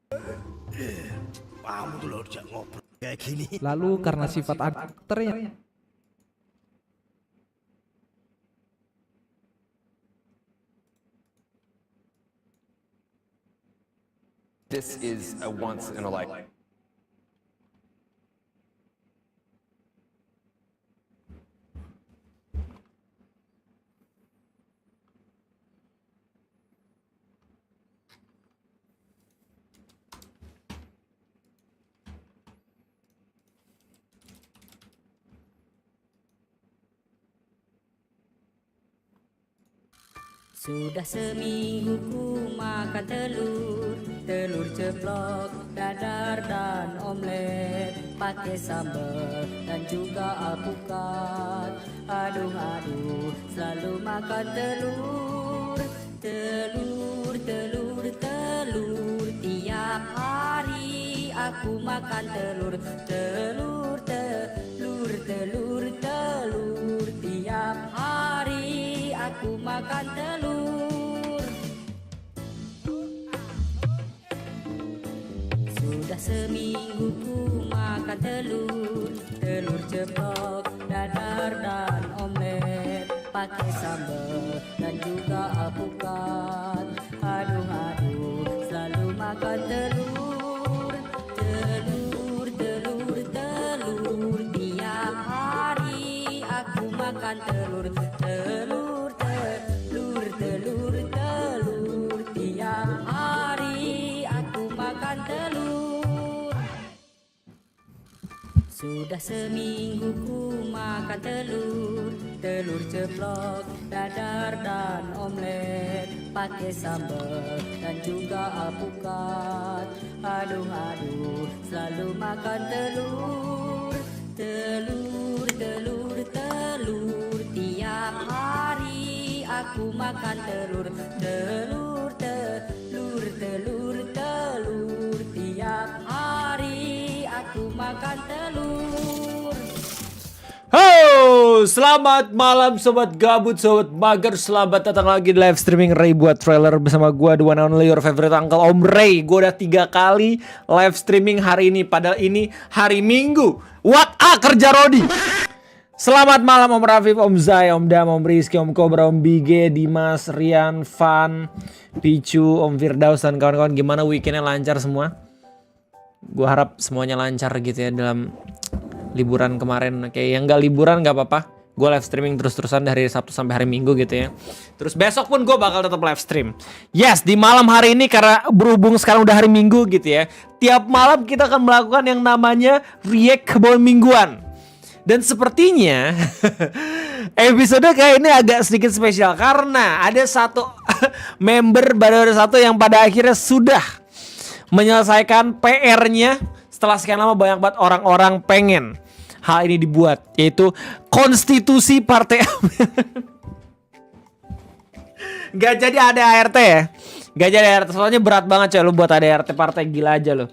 Kamu tuh loh jangan ngobrol kayak gini. Lalu karena sifat aktornya This is a once in a lifetime. Sudah seminggu ku makan telur, telur ceplok, dadar dan omelet, pakai sambal dan juga alpukat. Aduh aduh, selalu makan telur, telur, telur, telur. Tiap hari aku makan telur, telur, telur, telur, telur. Tiap hari aku makan telur. Sudah seminggu ku makan telur, telur ceplok, dadar dan omelet, pakai sambal dan juga alpukat. Aduh aduh, selalu makan telur, telur, telur, telur. Tiap hari aku makan telur, telur, telur, telur, telur. Tiap hari aku makan telur. Sudah seminggu ku makan telur, telur ceplok, dadar dan omelet, pakai sambal dan juga alpukat. Aduh aduh, selalu makan telur, telur, telur, telur. Tiap hari aku makan telur, telur, telur, telur, telur. Tiap hari aku makan telur. Ho, selamat malam sobat gabut, sobat mager. Selamat datang lagi di live streaming Ray buat trailer bersama gua, the one and only your favorite uncle Om Ray. Gua udah 3 kali live streaming hari ini, padahal ini hari Minggu. What kerja Rodi. Selamat malam Om Rafif, Om Zai, Om Dam, Om Rizky, Om Cobra, Om Bige, Dimas, Rian, Van, Picu, Om Firdaus dan kawan-kawan. Gimana weekendnya, lancar semua? Gua harap semuanya lancar gitu ya dalam liburan kemarin. Kayak yang gak liburan gak apa-apa, gue live streaming terus-terusan dari Sabtu sampai hari Minggu gitu ya. Terus besok pun gue bakal tetap live stream. Yes, di malam hari ini karena berhubung sekarang udah hari Minggu gitu ya, tiap malam kita akan melakukan yang namanya react kebon mingguan. Dan sepertinya episode kayak ini agak sedikit spesial karena ada satu member Badawara 1 yang pada akhirnya sudah menyelesaikan PR-nya. Setelah sekian lama banyak banget orang-orang pengen hal ini dibuat, yaitu konstitusi partai. Gak jadi ada ART ya. Gak jadi ART, soalnya berat banget coy lu buat ada ART partai, gila aja lo.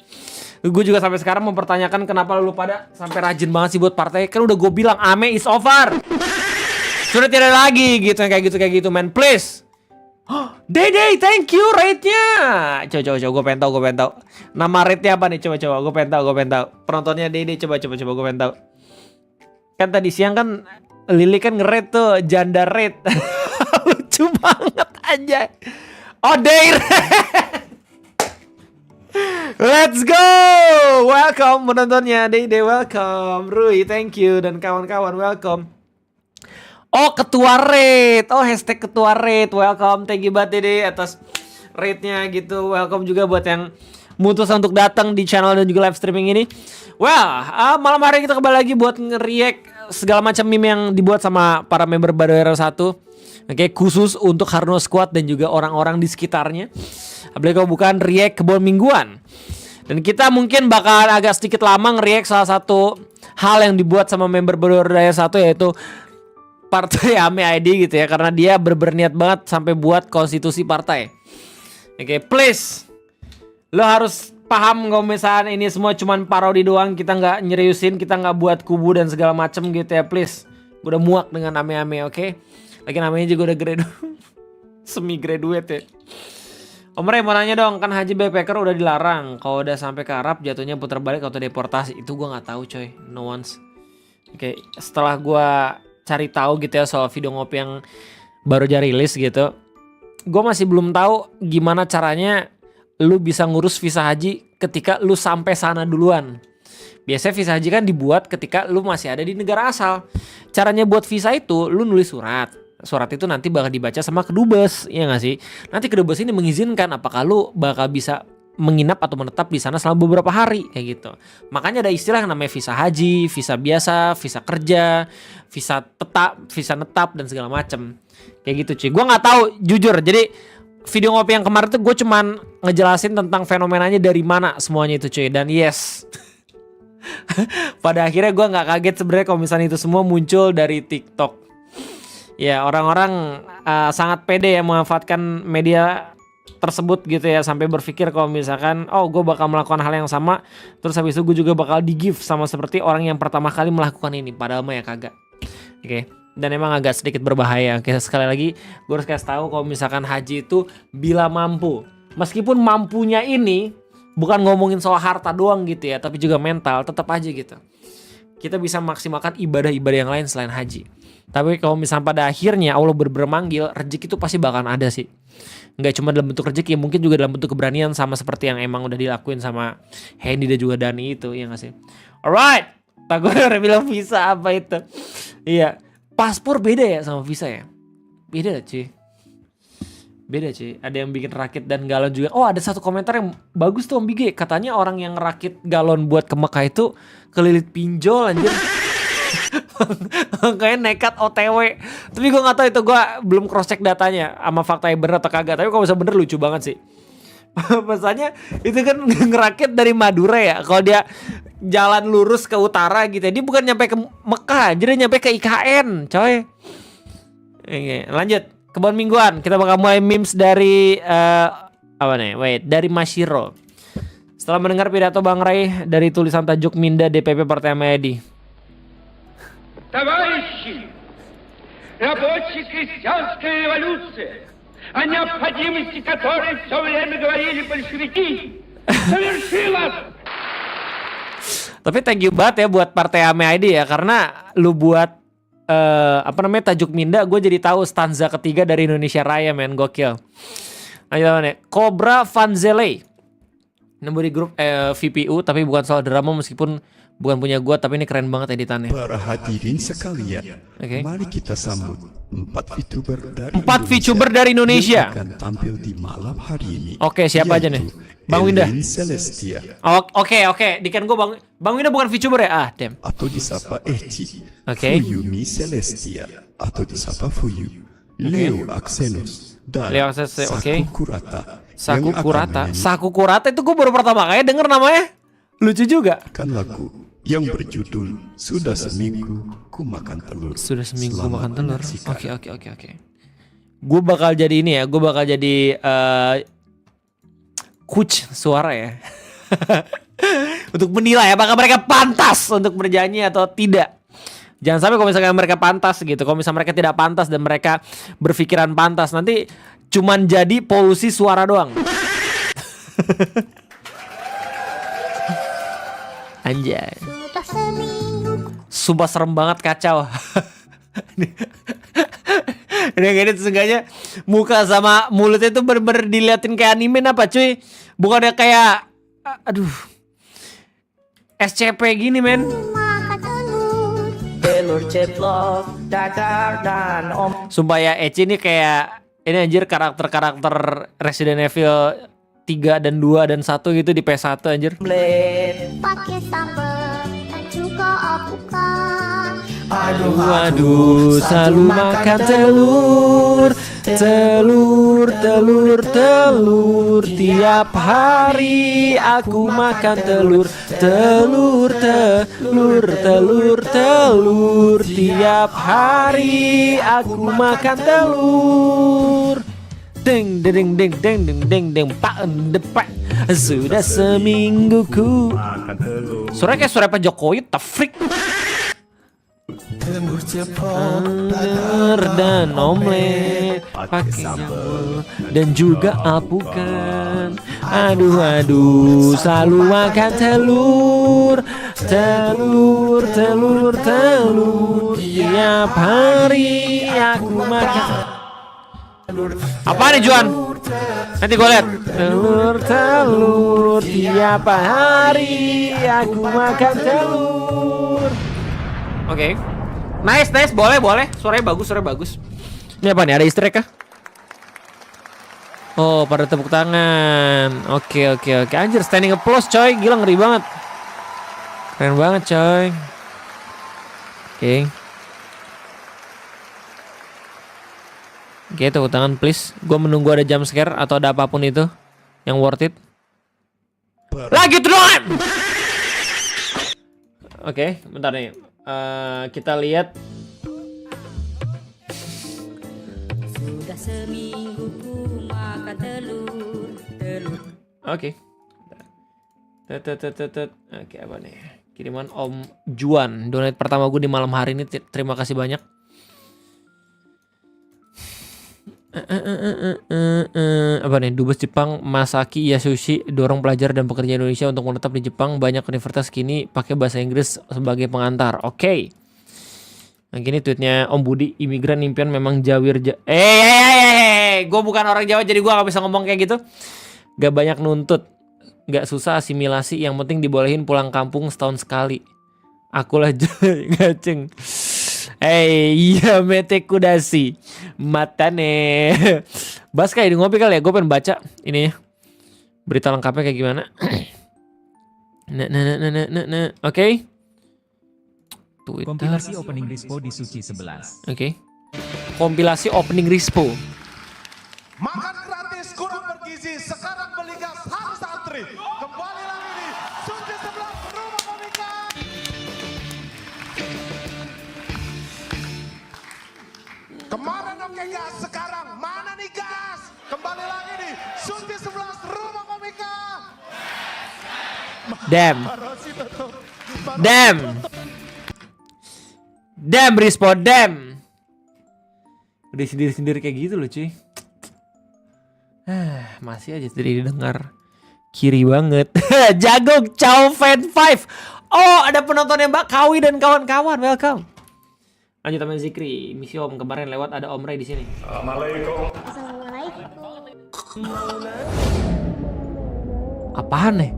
Gue juga sampai sekarang mempertanyakan kenapa lu pada sampai rajin banget sih buat partai. Kan udah gue bilang AME is over. Sudah tidak lagi gitu kayak gitu man, please. Dede, thank you rate-nya. Coba gue pengen tahu. Nama rate-nya apa nih? Coba gue pengen tahu. Penontonnya Dede, coba gue pengen tahu. Kan tadi siang kan Lili kan nge-rate tuh janda rate. Lucu banget aja. Oh, Deir. Let's go. Welcome penontonnya Dede, welcome. Rui, thank you, dan kawan-kawan welcome. Oh, ketua rate. Oh, hashtag ketua rate. Welcome. Thank you banget Dede atas rate-nya gitu. Welcome juga buat yang mutusin untuk datang di channel dan juga live streaming ini. Well, malam hari kita kembali lagi buat nge-react segala macam meme yang dibuat sama para member Badawara 1. Oke, khusus untuk Harno Squad dan juga orang-orang di sekitarnya. Apalagi kalau bukan react kebon mingguan. Dan kita mungkin bakal agak sedikit lama nge-react salah satu hal yang dibuat sama member Badawara 1, yaitu partai AME ID gitu ya, karena dia berniat banget sampai buat konstitusi partai. Oke, please, lo harus paham kalau misalnya ini semua cuman parodi doang, kita nggak nyeriusin, kita nggak buat kubu dan segala macem gitu ya, please. Gue udah muak dengan AME-AME, oke? Lagi namanya juga udah semi graduate ya. Om Ray mau nanya dong, kan haji backpacker udah dilarang. Kalau udah sampai ke Arab jatuhnya putar balik atau deportasi. Itu gue nggak tahu coy, no one's. Oke, setelah gue cari tahu gitu ya soal video ngopi yang baru aja rilis gitu, gue masih belum tahu gimana caranya lu bisa ngurus visa haji ketika lu sampai sana duluan. Biasanya visa haji kan dibuat ketika lu masih ada di negara asal. Caranya buat visa itu lu nulis surat. Surat itu nanti bakal dibaca sama kedubes, ya nggak sih? Nanti kedubes ini mengizinkan apakah lu bakal bisa menginap atau menetap di sana selama beberapa hari kayak gitu. Makanya ada istilah yang namanya visa haji, visa biasa, visa kerja, visa netap dan segala macem. Kayak gitu cuy. Gue nggak tahu jujur. Jadi video ngopi yang kemarin tuh gue cuman ngejelasin tentang fenomenanya dari mana semuanya itu cuy. Dan yes. Pada akhirnya gue nggak kaget sebenarnya kalau misalnya itu semua muncul dari TikTok. Ya orang-orang sangat pede ya memanfaatkan media tersebut gitu ya, sampai berpikir kalau misalkan oh gue bakal melakukan hal yang sama, terus habis itu gue juga bakal di-give sama seperti orang yang pertama kali melakukan ini, padahal mah ya kagak. Oke. Dan emang agak sedikit berbahaya. Oke, sekali lagi gue harus kasih tahu kalau misalkan haji itu bila mampu, meskipun mampunya ini bukan ngomongin soal harta doang gitu ya, tapi juga mental, tetap aja gitu. Kita bisa maksimalkan ibadah-ibadah yang lain selain haji. Tapi kalau misalnya pada akhirnya Allah bermanggil, rezeki itu pasti bakalan ada sih. Nggak cuma dalam bentuk rezeki, mungkin juga dalam bentuk keberanian, sama seperti yang emang udah dilakuin sama Hendy dan juga Dani itu, ya nggak sih? Alright, tak gue udah bilang visa apa itu? Iya, paspor beda ya sama visa ya? Beda cuy. Beda cuy, ada yang bikin rakit dan galon juga. Oh ada satu komentar yang bagus tuh Om Bige. Katanya orang yang rakit galon buat ke Mekah itu kelilit pinjol anjir. Kayak nekat OTW. Tapi gue gak tahu itu, gue belum cross check datanya sama faktanya bener atau kagak. Tapi kalau bisa bener lucu banget sih. Pesannya itu kan ngerakit dari Madura ya. Kalau dia jalan lurus ke utara gitu, dia bukan nyampe ke Mekah, jadi nyampe ke IKN coy. Oke, lanjut. Kebun mingguan, kita bakal mulai memes dari dari Mashiro. Setelah mendengar pidato Bang Ray dari tulisan tajuk Minda DPP Partai Amedi. Товарищи, рабочая крестьянская революция, о необходимости которой все время говорили большевики, совершилась. Tapi thank you banget ya buat Partai Amedi ya, karena lu buat tajuk Minda, gue jadi tahu stanza ketiga dari Indonesia Raya, men, gokil. Lanjut. Cobra Vanzele nemu di grup VPU, tapi bukan soal drama, meskipun bukan punya gue, tapi ini keren banget editannya. Para hadirin sekalian, mari kita sambut 4 VTuber dari Indonesia akan tampil di malam hari ini. Oke, siapa aja nih? Bang Winda. Celestia. Oke. Dikan gue Bang Winda bukan VTuber ya? Damn. Atau disapa Echi. Oke. Fuyumi Celestia. Atau disapa Fuyu. Leo Axenos. Dan Leo Axenos, Saku Kurata. Saku Kurata itu gue baru pertama kali denger namanya. Lucu juga. Kan lagu yang berjudul Sudah Seminggu Ku Makan Telur. Sudah seminggu ku makan telur. Oke. Gue bakal jadi ini ya. Gue bakal jadi coach suara ya. Untuk menilai apakah mereka pantas untuk bernyanyi atau tidak. Jangan sampai kalau misalnya mereka pantas gitu. Kalau misalnya mereka tidak pantas dan mereka berpikiran pantas, nanti cuman jadi polusi suara doang. Anjay. Sumpah serem banget, kacau. Ini kayak seenggaknya muka sama mulutnya itu bener-bener diliatin kayak anime apa cuy. Bukannya kayak SCP gini men. Telur ceplok, dadar dan Sumpah ya, Eci ini kayak ini anjir karakter-karakter Resident Evil 3 dan 2 dan 1 gitu di PS1 anjir. Pakai sambal dan juga alpukat. Aduh, selalu makan telur tiap hari aku makan telur tiap hari aku makan telur. Deng pak depak. Sudah seminggu ku. Suara kayak suara Pak Jokowi, the freak. dan omelet pakai jambul dan juga alpukat. Aduh, selalu makan telur tiap hari aku makan. Apa nih Juan? Nanti gue liat. Telur tiap hari aku makan telur. Oke. Nice, boleh. Suaranya bagus. Ini apa nih? Ada easter egg kah? Oh, pada tepuk tangan. Oke. Anjir, standing applause coy. Gila, ngeri banget. Keren banget coy. Oke, tepuk tangan please. Gue menunggu ada jump scare atau ada apapun itu yang worth it. Lagi terus. Oke, bentar nih. Kita lihat. Sudah seminggu ku makan telur. Oke. Oke, apa nih? Kiriman Om Juan. Donate pertama gue di malam hari ini. Terima kasih banyak. Apa nih? Dubes Jepang Masaki Yasushi dorong pelajar dan pekerja Indonesia untuk menetap di Jepang. Banyak universitas kini pakai bahasa Inggris sebagai pengantar. Oke. Nah, gini tweetnya Om Budi, imigran impian memang jawir. Gue bukan orang Jawa jadi gue gak bisa ngomong kayak gitu. Gak banyak nuntut, gak susah asimilasi. Yang penting dibolehin pulang kampung setahun sekali. Akulah gaceng. Iya mete kudasi matane. Bas kayak di ngopi kali ya. Gue pengen baca ini ya, berita lengkapnya kayak gimana. Oke. Kompilasi opening Rispo di Suci 11. Oke. Kompilasi opening Rispo. Makan gratis kurang bergizi, sekarang beli gas harus antri. Kembali lagi di Suci 11 Rumah Komika. Kemarin oke gas, sekarang mana nih gas? Kembali lagi di Suci 11 Rumah Komika. Damn Rispo, damn. Udah sendiri-sendiri kayak gitu loh cuy. Masih aja tadi didengar. Kiri banget. Jago Chow Fan 5. Oh, ada penontonnya Mbak Kawi dan kawan-kawan. Welcome. Lanjut teman Zikri. Misi Om kemarin lewat ada Om Ray di sini. Assalamualaikum. Apaan nih?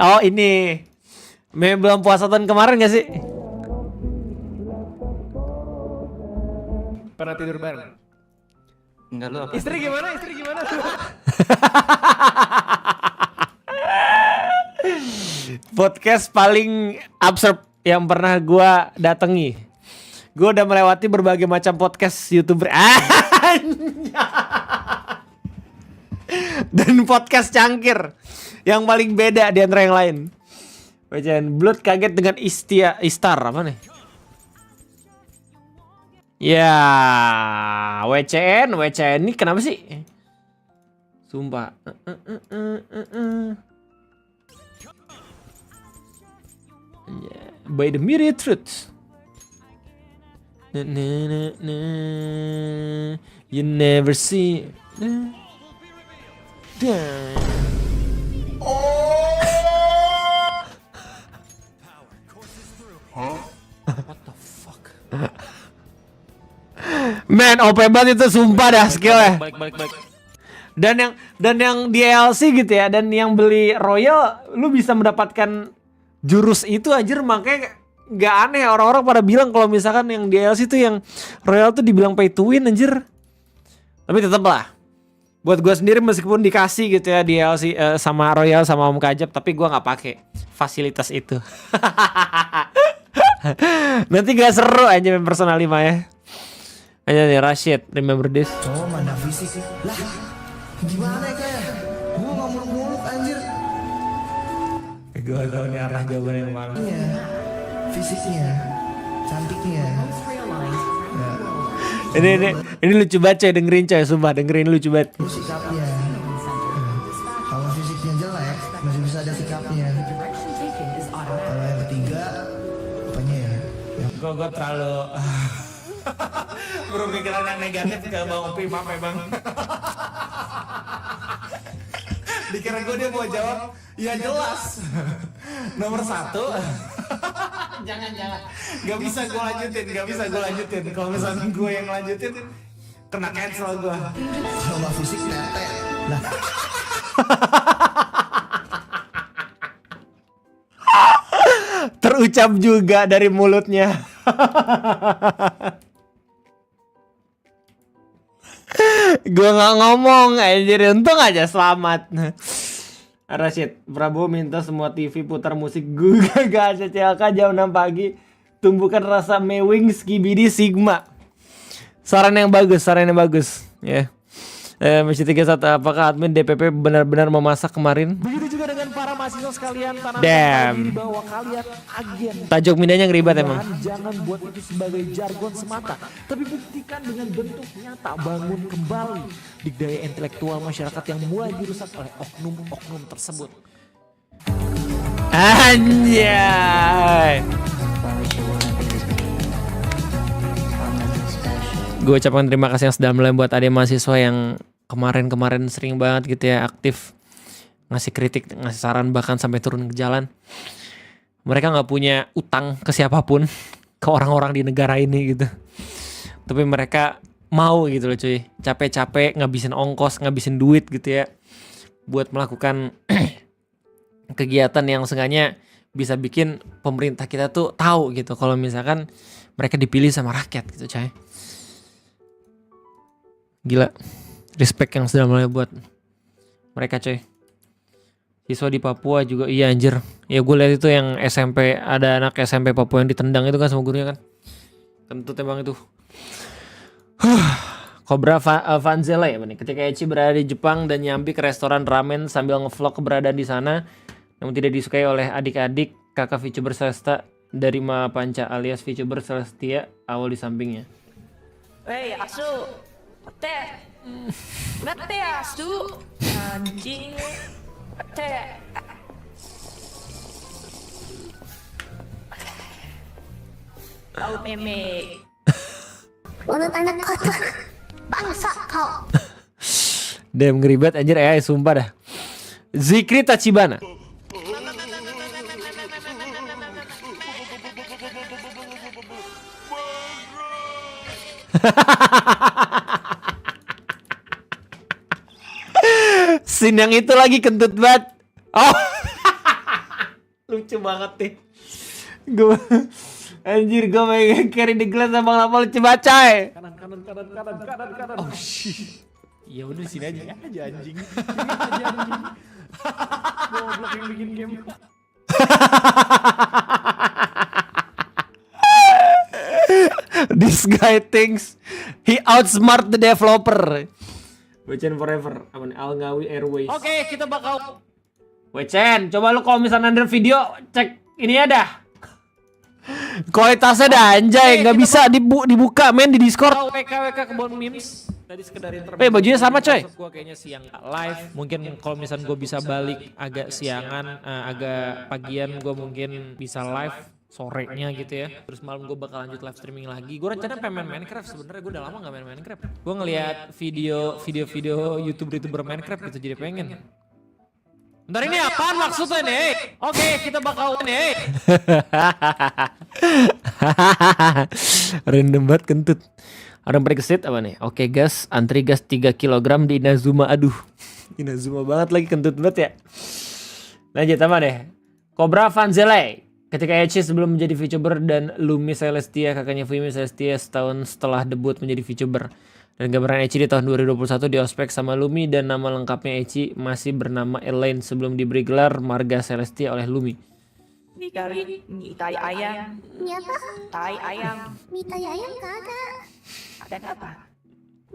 Oh ini. Belum puasa tahun kemarin gak sih? Pernah tidur bareng? Enggak lu apa? Istri gimana? Podcast paling absurd yang pernah gua datangi. Gua udah melewati berbagai macam podcast YouTuber. Dan podcast cangkir yang paling beda di antara yang lain. WCN Blood kaget dengan Istar apa nih? Ya, WCN ini kenapa sih? Sumpah. By the myriad truth. You never see. What the fuck? Man, OP banget itu sumpah dah skillnya. Baik. Dan yang DLC gitu ya, dan yang beli Royal, lu bisa mendapatkan jurus itu anjir, makanya nggak aneh orang-orang pada bilang kalau misalkan yang DLC tuh yang Royal tuh dibilang pay to win anjir. Tapi tetep lah. Buat gue sendiri meskipun dikasih gitu ya DLC sama Royal sama Om Kajab, tapi gue nggak pakai fasilitas itu. Nanti gak seru aja main personal 5 ya. Aja nih Rashid, remember this. Oh mana fisik lah. Gimana kayak? Gue nggak muluk-muluk anjir. Gue tau nih arah jawaban yang mana. Iya, fisiknya, cantiknya. Ini lucu banget coy, dengerin coy, sumpah dengerin lucu banget. Sikapnya. Kalau fisiknya jelek, masih bisa ada sikapnya. Kalau yang ketiga, apanya ya? Gue terlalu berpikiran yang negatif ke Bang Opi, maaf ya Bang. Dikira gue dia mau jawab, ya jelas. Nomor 1. Jangan. Gak bisa gue lanjutin. Kalau misalnya gue yang lanjutin, kena cancel gue. Coba fisik tete. Nah. Terucap juga dari mulutnya. Gue nggak ngomong, anjir, untung aja selamat. Rashid, Prabowo minta semua TV putar musik Guga CCLK jam 6 pagi. Tumbuhkan rasa mewing skibidi sigma. Saran yang bagus, ya. Masih 31, apakah admin DPP benar-benar memasak kemarin? Begitu juga dengan para mahasiswa sekalian, tanamkan Damn. diri bahwa kalian agen. Tajuk mindanya ngeribat emang. Jangan buat itu sebagai jargon semata, tapi buktikan dengan bentuk nyata, bangun kembali daya intelektual masyarakat yang mulai dirusak oleh oknum-oknum tersebut. Anjay. Gue ucapkan terima kasih yang sudah mulai buat adik mahasiswa yang kemarin sering banget gitu ya aktif ngasih kritik, ngasih saran, bahkan sampai turun ke jalan. Mereka nggak punya utang ke siapapun, ke orang-orang di negara ini gitu. Tapi mereka mau gitu loh cuy, capek-capek ngabisin ongkos, ngabisin duit gitu ya, buat melakukan kegiatan yang seenggaknya bisa bikin pemerintah kita tuh tahu gitu kalau misalkan mereka dipilih sama rakyat gitu coy. Gila, respect yang sudah mulai buat mereka coy. Siswa di Papua juga, iya anjir. Ya gue lihat itu yang SMP, ada anak SMP Papua yang ditendang itu kan sama gurunya kan. Kentut emang itu. Cobra Vanzela ya nih. Ketika Eci berada di Jepang dan nyampi ke restoran ramen sambil ngevlog keberadaan di sana, namun tidak disukai oleh adik-adik kakak VTuber Celesta dari Ma Panca alias VTuber Celestia awal di sampingnya. Wey, asu. Mete asu. Anjing. Mete. Laut memek. Mulut anak kotor. Bangsa kau. Damn ngeribet anjir AI sumpah dah. Zikri Tachibana. Scene yang itu lagi kentut banget. Oh. Lucu banget nih. Gue anjir gue pengen carry the glass sama lama lucu bacai. Kanan. Oh shit. Ya udah sini aja. Anjing. Goblok yang bikin game. This guy thinks he outsmart the developer. Wechen forever. Apa nih? Al Ngawi Airways. Oke, kita bakal Wechen, coba lu kalau misalnya ada video cek ini ya dah. Kualitasnya dah anjay, nggak bisa dibuka men di Discord. WK kebon memes. Tadi sekedar interview. Bajunya sama coy. Gua kayaknya siang live. Mungkin kalau misalnya gue bisa balik agak siangan, agak pagian gue mungkin bisa live sorenya gitu ya. Terus malam gue bakal lanjut live streaming lagi. Gue rencana pengen main Minecraft sebenarnya. Gue udah lama nggak main Minecraft. Gue ngeliat video YouTuber Minecraft gitu jadi pengen. Bentar ini apaan maksudnya nih? Oke, kita bakal nih. Random banget kentut. Ada yang prekesit apa nih? Oke gas, antri gas 3 kg di Inazuma. Aduh, Inazuma banget lagi kentut banget ya. Lanjut apa deh? Cobra Vanzela. Ketika Eci sebelum menjadi VTuber dan Lumi Celestia, kakaknya Fumi Celestia setahun setelah debut menjadi VTuber. Dan gambaran Eci di tahun 2021 di ospek sama Lumi dan nama lengkapnya Eci masih bernama Elaine sebelum diberi gelar Marga Celestia oleh Lumi. Mie kari, mie tai ayam. Mie apa? Tai ayam. Mie tai ayam kagak. Ada apa?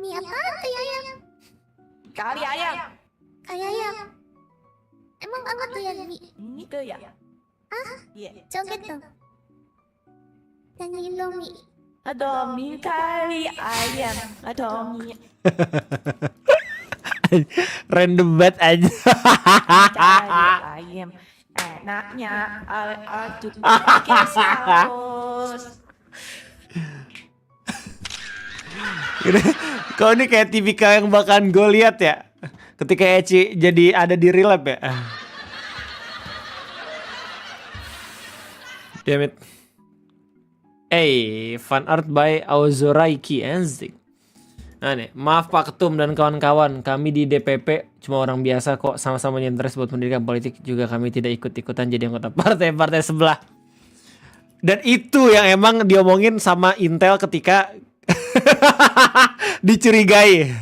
Mie apa tai ayam? Kari ayam. Kari ayam. Emang apa tuh yang mie? Ini tuh ya. Ah? Iya. Joget dong. Nyanyiin dong mie. Ada mie kari ayam. Ada mie. Random banget aja. Ayam enaknya aduk pakai saus. Kau ini kayak tipikal yang bakalan gue lihat ya ketika Eci jadi ada di relap ya. Damn it. Fan art by Aozoraiki Enzik. Nah nih, maaf Pak Ketum dan kawan-kawan, kami di DPP cuma orang biasa kok, sama-sama nyinteres buat pendidikan politik, juga kami tidak ikut-ikutan jadi anggota partai-partai sebelah. Dan itu yang emang diomongin sama Intel ketika dicurigai.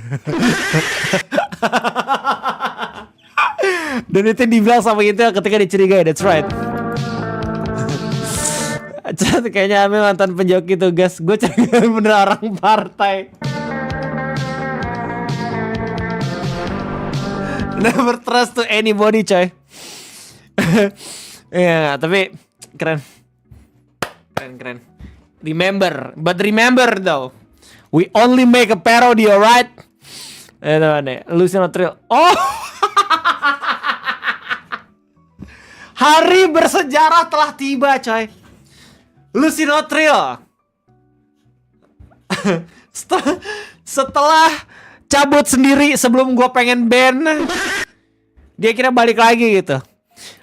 Dan itu dibilang sama Intel ketika dicurigai, that's right. Kayaknya Ame mantan penjoki tugas, gue curiga bener orang partai. Never trust to anybody coy. Ya tapi keren. Remember though, we only make a parody, alright? Luciano Trill. Oh, hari bersejarah telah tiba coy. Luciano Trill. Setelah cabut sendiri sebelum gue pengen ban, dia kira balik lagi gitu.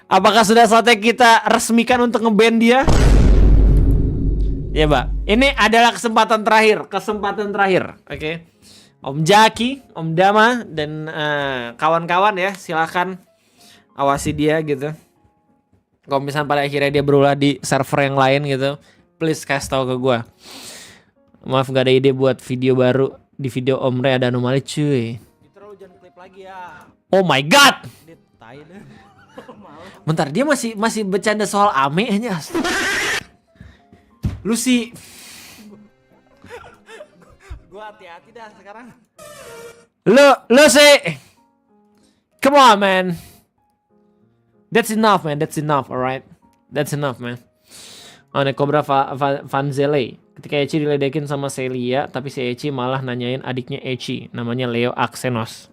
Apakah sudah saatnya kita resmikan untuk nge-ban dia? Ya Mbak, ini adalah kesempatan terakhir, oke? Om Jaki, Om Dama, dan kawan-kawan ya, silakan awasi dia gitu. Kalau misalnya pada akhirnya dia berulah di server yang lain gitu, please kasih tahu ke gue. Maaf gak ada ide buat video baru. Di video Om Ray ada anomali cuy. Oh my god. Bentar, dia masih bercanda soal Ame aja. Lu sih. Gua hati-hati dah sekarang. Lu sih. Come on man. That's enough man, alright. That's enough man. Oh, Cobra Vanzele. Ketika Eci diledekin sama Celia, tapi si Eci malah nanyain adiknya Eci, namanya Leo Aksenos.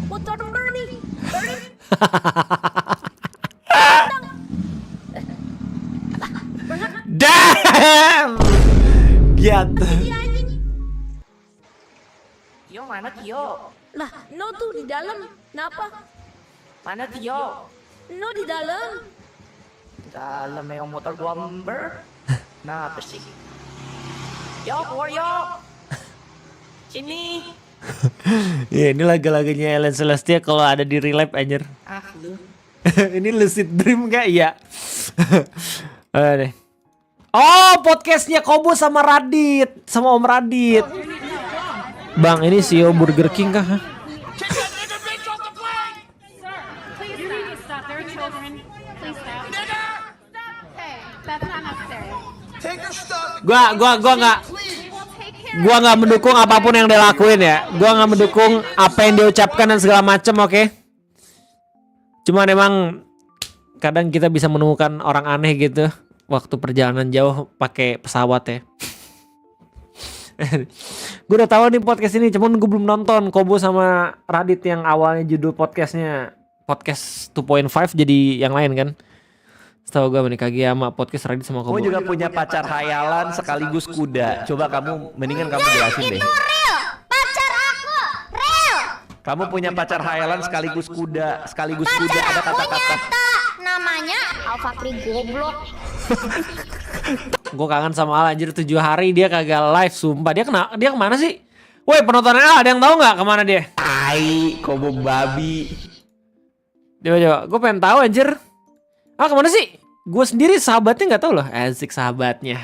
Motor Bernie. Damn! Giat. Tio mana Tio? Lah, no tuh di dalam. Kenapa? Mana Tio? No di dalam. Dalam yung motor bomber. Kenapa sih? Yo, keluar yo. Sini. Ya ini lagu-lagunya Ellen Celestia kalau ada di relap anjir. Lu. Ini lucid dream gak? Iya. Deh. Oh, podcastnya Kobo sama Radit, sama Om Radit. Bang, ini CEO Burger King kah? Gua nggak mendukung apapun yang dia lakuin ya. Gua nggak mendukung apa yang dia ucapkan dan segala macam, oke? Cuman emang kadang kita bisa menemukan orang aneh gitu waktu perjalanan jauh pakai pesawat ya. Gue udah tahu nih podcast ini, cuman gue belum nonton Kobo sama Radit yang awalnya judul podcastnya podcast 2.5 jadi yang lain kan. Setahu gue menikah sama podcast Radit sama Kobo. Kamu juga punya pacar hayalan sekaligus kuda. Coba kamu mendingan kamu jelasin deh. Real, pacar aku, real. Kamu punya pacar hayalan sekaligus kuda, kuda ada kata-kata. Namanya Alfakri goblok. Gue kangen sama Al anjir, 7 hari dia kagak live sumpah. Dia kemana sih? Woi penontonnya Al, ada yang tahu nggak kemana dia? Tai, Kobo babi. Coba, gue pengen tahu anjir. Ah kemana sih? Gue sendiri sahabatnya nggak tahu loh. Asik sahabatnya.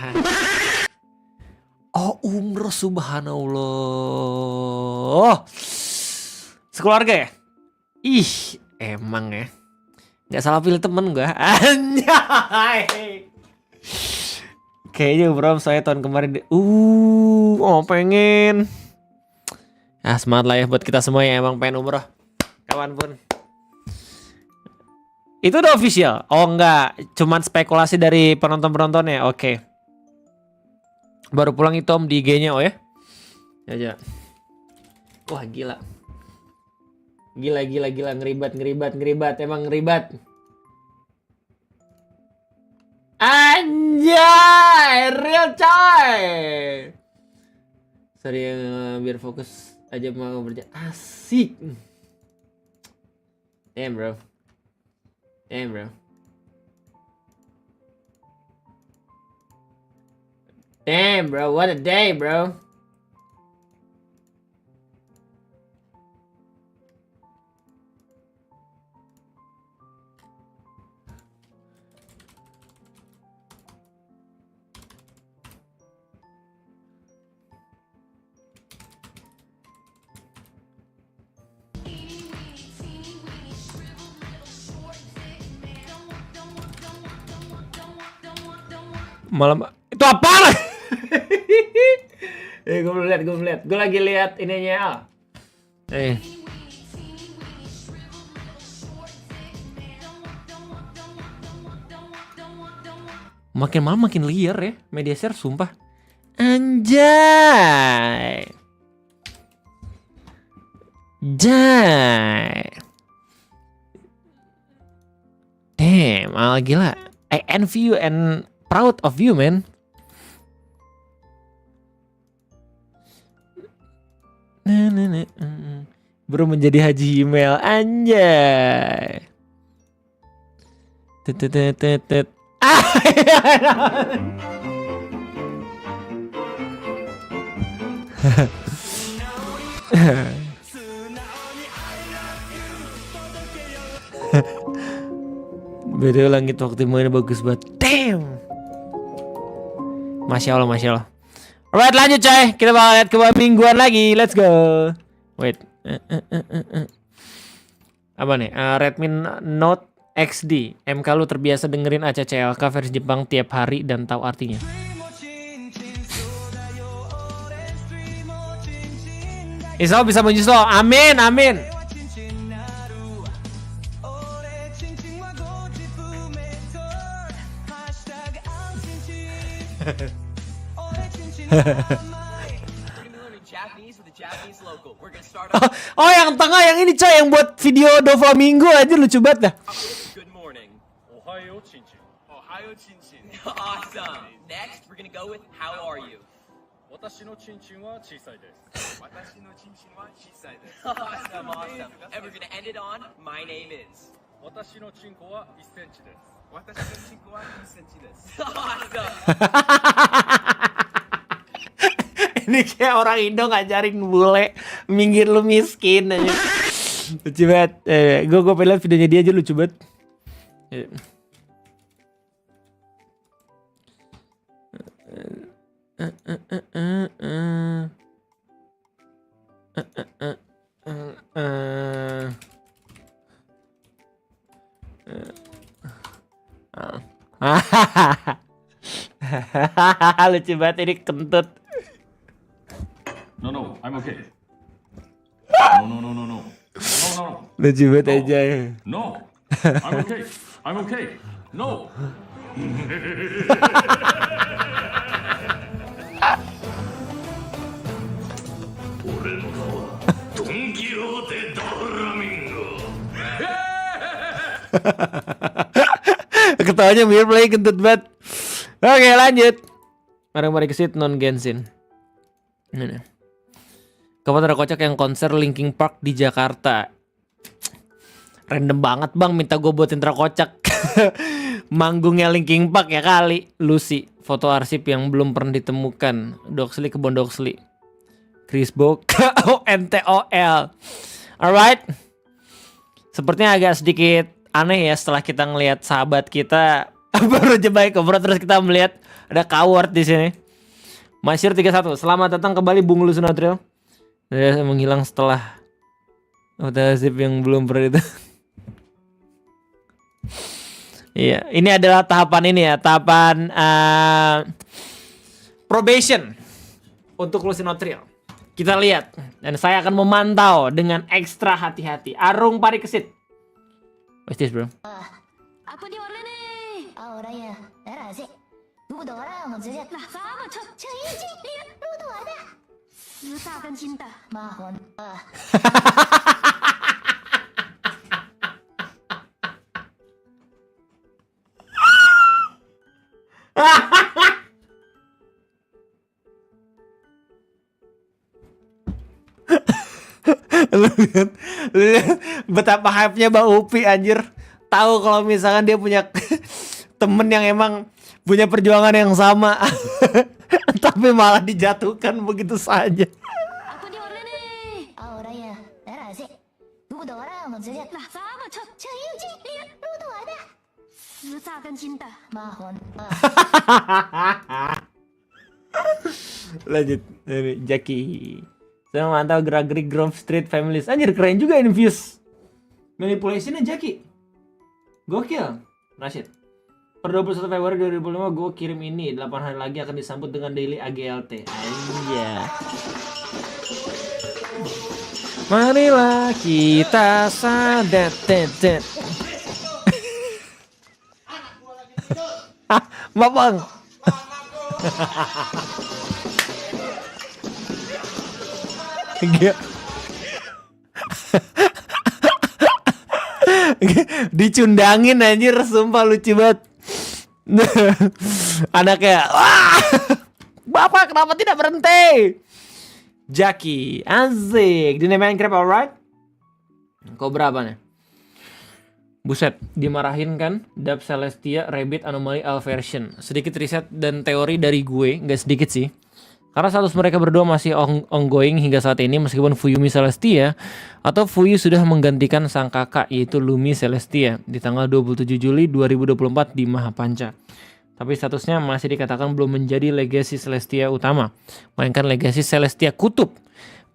Oh umroh subhanallah. Sekeluarga ya? Ih emang ya. Nggak salah pilih temen gue. Anjay. Kayaknya bro saya tahun kemarin pengen. Ah semangat lah ya buat kita semua yang emang pengen umroh. Kapanpun. Itu udah official? Oh enggak, cuman spekulasi dari penonton-penontonnya. Oke. Baru pulang itu Om di IG-nya oh ya? Ya. Wah gila. Gila ngeribat. Emang ngeribat. Anjay, real coy. Sorry biar fokus aja mau berjalan. Asik. Damn bro. Damn bro, what a day bro. Malam itu apa? Gue belum lihat. Gue lagi lihat ininya. Makin malam makin liar ya media share sumpah. Anjay. Damn, gila. I envy you and proud of you, man. Bro menjadi haji email, anjay. Beda langit waktu ini bagus banget. Damn. Masya Allah. Alright, lanjut coy. Kita bakal lihat ke mingguan lagi. Let's go. Wait. Apa nih? Redmi Note XD. MK lu terbiasa dengerin ACCLK versi Jepang tiap hari dan tahu artinya. Insya Allah bisa menyusul. Amin. Oh, yang tengah yang ini coy, yang buat video Doflamingo aja lucu banget dah. Good morning. Ohayo Chinchin. Awesome. Next, we're gonna go with how are you? Watashi no chinchin wa chisai desu. Awesome. And we're gonna end it on my name is. Watashi no chinko wa 1 cm desu. Awesome. Ini kayak orang Indo ngajarin bule minggir lu miskin aja. Lucu banget. Gue pengen liat videonya dia aja lucu banget. Lucu banget ini kentut. No, I'm okay. No. Lucu banget aja. No, I'm okay. No. Ketawanya mirip lagi kentut banget. Oke lanjut. Mari kesit non Genshin. Ini. Kapan ada kocak yang konser Linkin Park di Jakarta? Random banget bang, minta gue buatin terkocak. Manggungnya Linkin Park ya kali. Lucy, foto arsip yang belum pernah ditemukan. Doxley kebon Doxley. Chris Bo KONTOL. Alright. Sepertinya agak sedikit aneh ya setelah kita ngelihat sahabat kita baru aja baik terus kita melihat ada coward di sini. Masyir 31. Selamat datang kembali Bung Lusunatril. Saya menghilang setelah zip yang belum pernah itu. Iya, ini adalah tahapan ini ya, tahapan probation untuk Lusunatril. Kita lihat dan saya akan memantau dengan ekstra hati-hati. Arung Parikesit. What's this, bro? Apa dia warna nih? Orangnya. Darah sih. Lu udah orang mau jadi. Lah, sama cok. Lihat, lu udah ada. Lu lihat betapa hype-nya Mbak Upi anjir. Tahu kalau misalkan dia punya temen yang emang punya perjuangan yang sama. Tapi malah dijatuhkan begitu saja. Lanjut, ini Jackie. Saya memantau gerak-gerik Grove Street Families. Anjir keren juga Infuse. Manipulationnya Jackie. Gokil. Rashid. Per 21 Februari 2005 gue kirim ini. 8 hari lagi akan disambut dengan daily AGLT. Iya. Marilah kita sadat. Mbak Bang. Dicundangin anjir, sumpah lucu banget. Anaknya, wah, Bapak kenapa tidak berhenti? Jackie, asik. Di Minecraft alright? Kau berapa nih? Buset, dimarahin kan? Dub Celestia, Rabbit, Anomaly, All Version. Sedikit riset dan teori dari gue, nggak sedikit sih. Karena status mereka berdua masih ongoing hingga saat ini meskipun Fuyumi Celestia atau Fuyu sudah menggantikan sang kakak yaitu Lumi Celestia di tanggal 27 Juli 2024 di Mahapanca. Tapi statusnya masih dikatakan belum menjadi legasi Celestia utama, melainkan legasi Celestia kutub.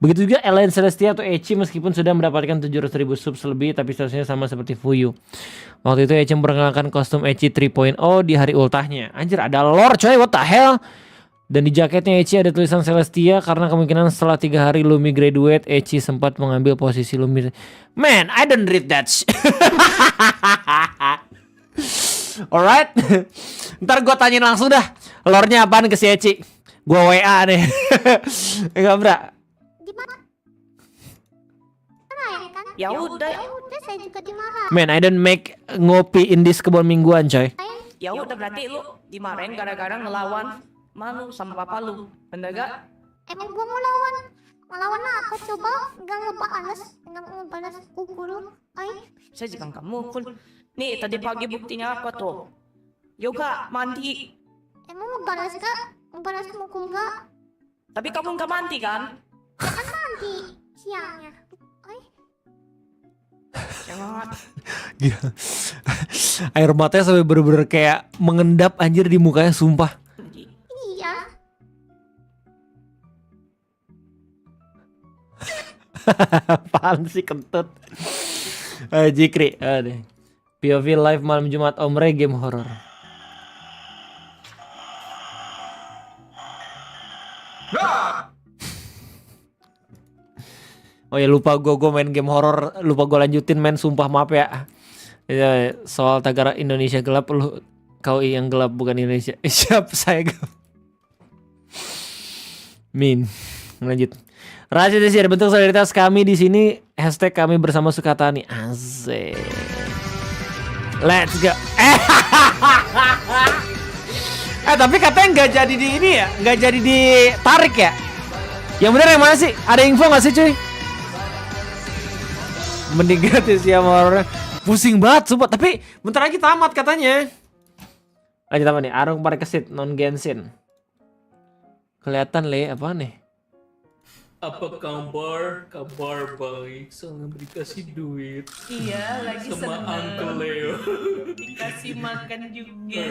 Begitu juga Ellen Celestia atau Echi meskipun sudah mendapatkan 700.000 subs lebih tapi statusnya sama seperti Fuyu. Waktu itu Echi memperkenalkan kostum Echi 3.0 di hari ultahnya. Anjir ada lore coy, what the hell? Dan di jaketnya Echi ada tulisan Celestia karena kemungkinan setelah 3 hari Lumi graduate, Echi sempat mengambil posisi Lumi. Man, I don't read that. Alright, ntar gue tanyain langsung dah, lore-nya apaan ke si Echi. Gue WA nih. Enggak bra. Ya udah saya juga dimarah. Man, I don't make ngopi in this kebun mingguan coy. Ya udah berarti lu dimarahin gara-gara ngelawan malu sama papa lu, bener gak? Emang gua ngelawan apa coba? Nggak ngebalas kukuru. Saya juga nggak mukul. Nih tadi pagi buktinya apa tuh? Yoga mandi. Emang ngebalas gak? Ngebalas mukul gak? Tapi kamu nggak mandi kan? Ya kan mandi siangnya. Jangan. Gila. Air matanya sampai bener-bener kayak mengendap anjir di mukanya sumpah. Iya. Apaan sih kentut. Jikri deh. POV live malam Jumat Omre game horror. Oh ya lupa gue main game horror, lupa gue lanjutin main, sumpah maaf ya. Soal Tagara Indonesia gelap, lu kau yang gelap bukan Indonesia. Siap saya gelap. Min, lanjut. Rahasia sih ada bentuk solidaritas kami di sini. Hashtag kami bersama Sukatani. Asik. Let's go. Tapi katanya nggak jadi di ini ya, nggak jadi ditarik ya. Yang benar yang mana sih? Ada info nggak sih cuy? Mending gratis ya horornya. Pusing banget sumpah. Tapi bentar lagi tamat katanya. Lanjut apa nih? Arung Parikesit non Genshin. Kelihatan le apa nih? Apa kabar? Kabar baik. Soalnya dikasih duit. Iya, lagi sama seneng. Uncle Leo. Dikasih makan juga.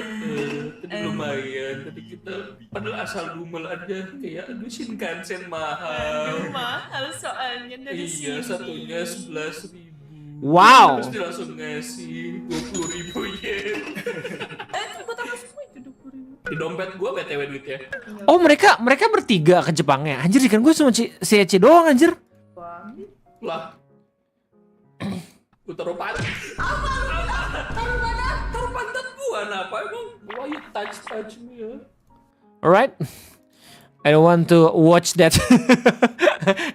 Tadi lumayan. Tadi kita padahal asal dumel aja kayak aduh Shinkansen mahal. Mahal soalnya dari Iya, sini. satunya 11.000. Wow. Terus dia langsung ngasih 20.000 yen. Buat apa semua itu 20.000? Di dompet gua BTW duitnya. Oh mereka bertiga ke Jepangnya. Anjir kan gue cuma si Ece doang anjir. Lah. Gua taruh pantat. Taruh pantat gua apa emang? Why you touch me ya? Alright. I don't want to watch that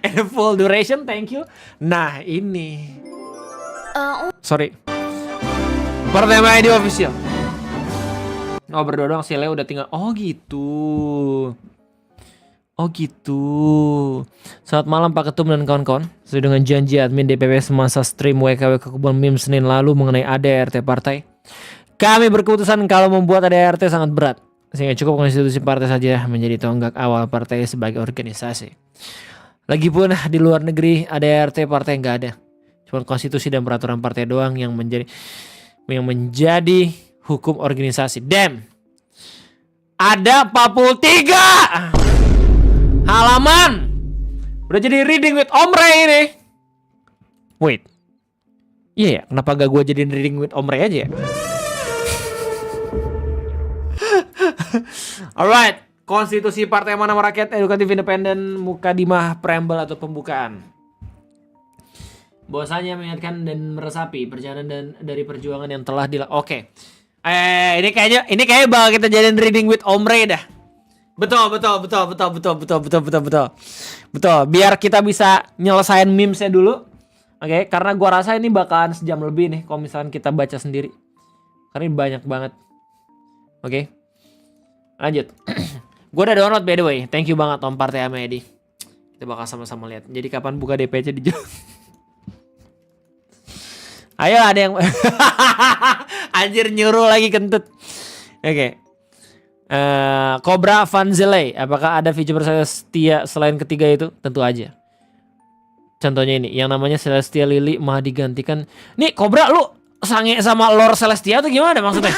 in the full duration, thank you. Nah ini, sorry, Partai MID official. Oh berdua doang, si Leo udah tinggal. Oh gitu. Selamat malam Pak Ketum dan kawan-kawan. Sesuai dengan janji admin DPP semasa stream WKW Kekubun Meme Senin lalu mengenai ADRT partai, kami berkeputusan kalau membuat ADRT sangat berat, sehingga cukup konstitusi partai saja menjadi tonggak awal partai sebagai organisasi. Lagipun di luar negeri ADRT partai nggak ada, cuma konstitusi dan peraturan partai doang yang menjadi hukum organisasi. Damn, ada 43 halaman. Udah jadi reading with Om Ray ini. Wait, iya ya, kenapa gak gue jadiin reading with Om Ray aja ya? Alright, konstitusi Partai Amanah Rakyat Edukatif Independen Mukadimah Preambel atau pembukaan. Bahwasanya mengingatkan dan meresapi perjalanan dari perjuangan yang telah dilakukan. Oke. Ini kayaknya bakal kita jadiin reading with Om Ray dah. Betul. Biar kita bisa nyelesain memesnya dulu. Oke, karena gua rasa ini bakalan sejam lebih nih kalau misalkan kita baca sendiri. Karena ini banyak banget. Oke. Lanjut. Gua udah download by the way. Thank you banget Om Partai Amedi. Kita bakal sama-sama lihat. Jadi kapan buka DPC di Ayo ada yang anjir nyuruh lagi kentut. Oke. Cobra Vanzele, apakah ada fitur Celestia selain ketiga itu? Tentu aja. Contohnya ini, yang namanya Celestia Lily mah digantikan. Nih Cobra, lu sange sama Lord Celestia tuh gimana maksudnya?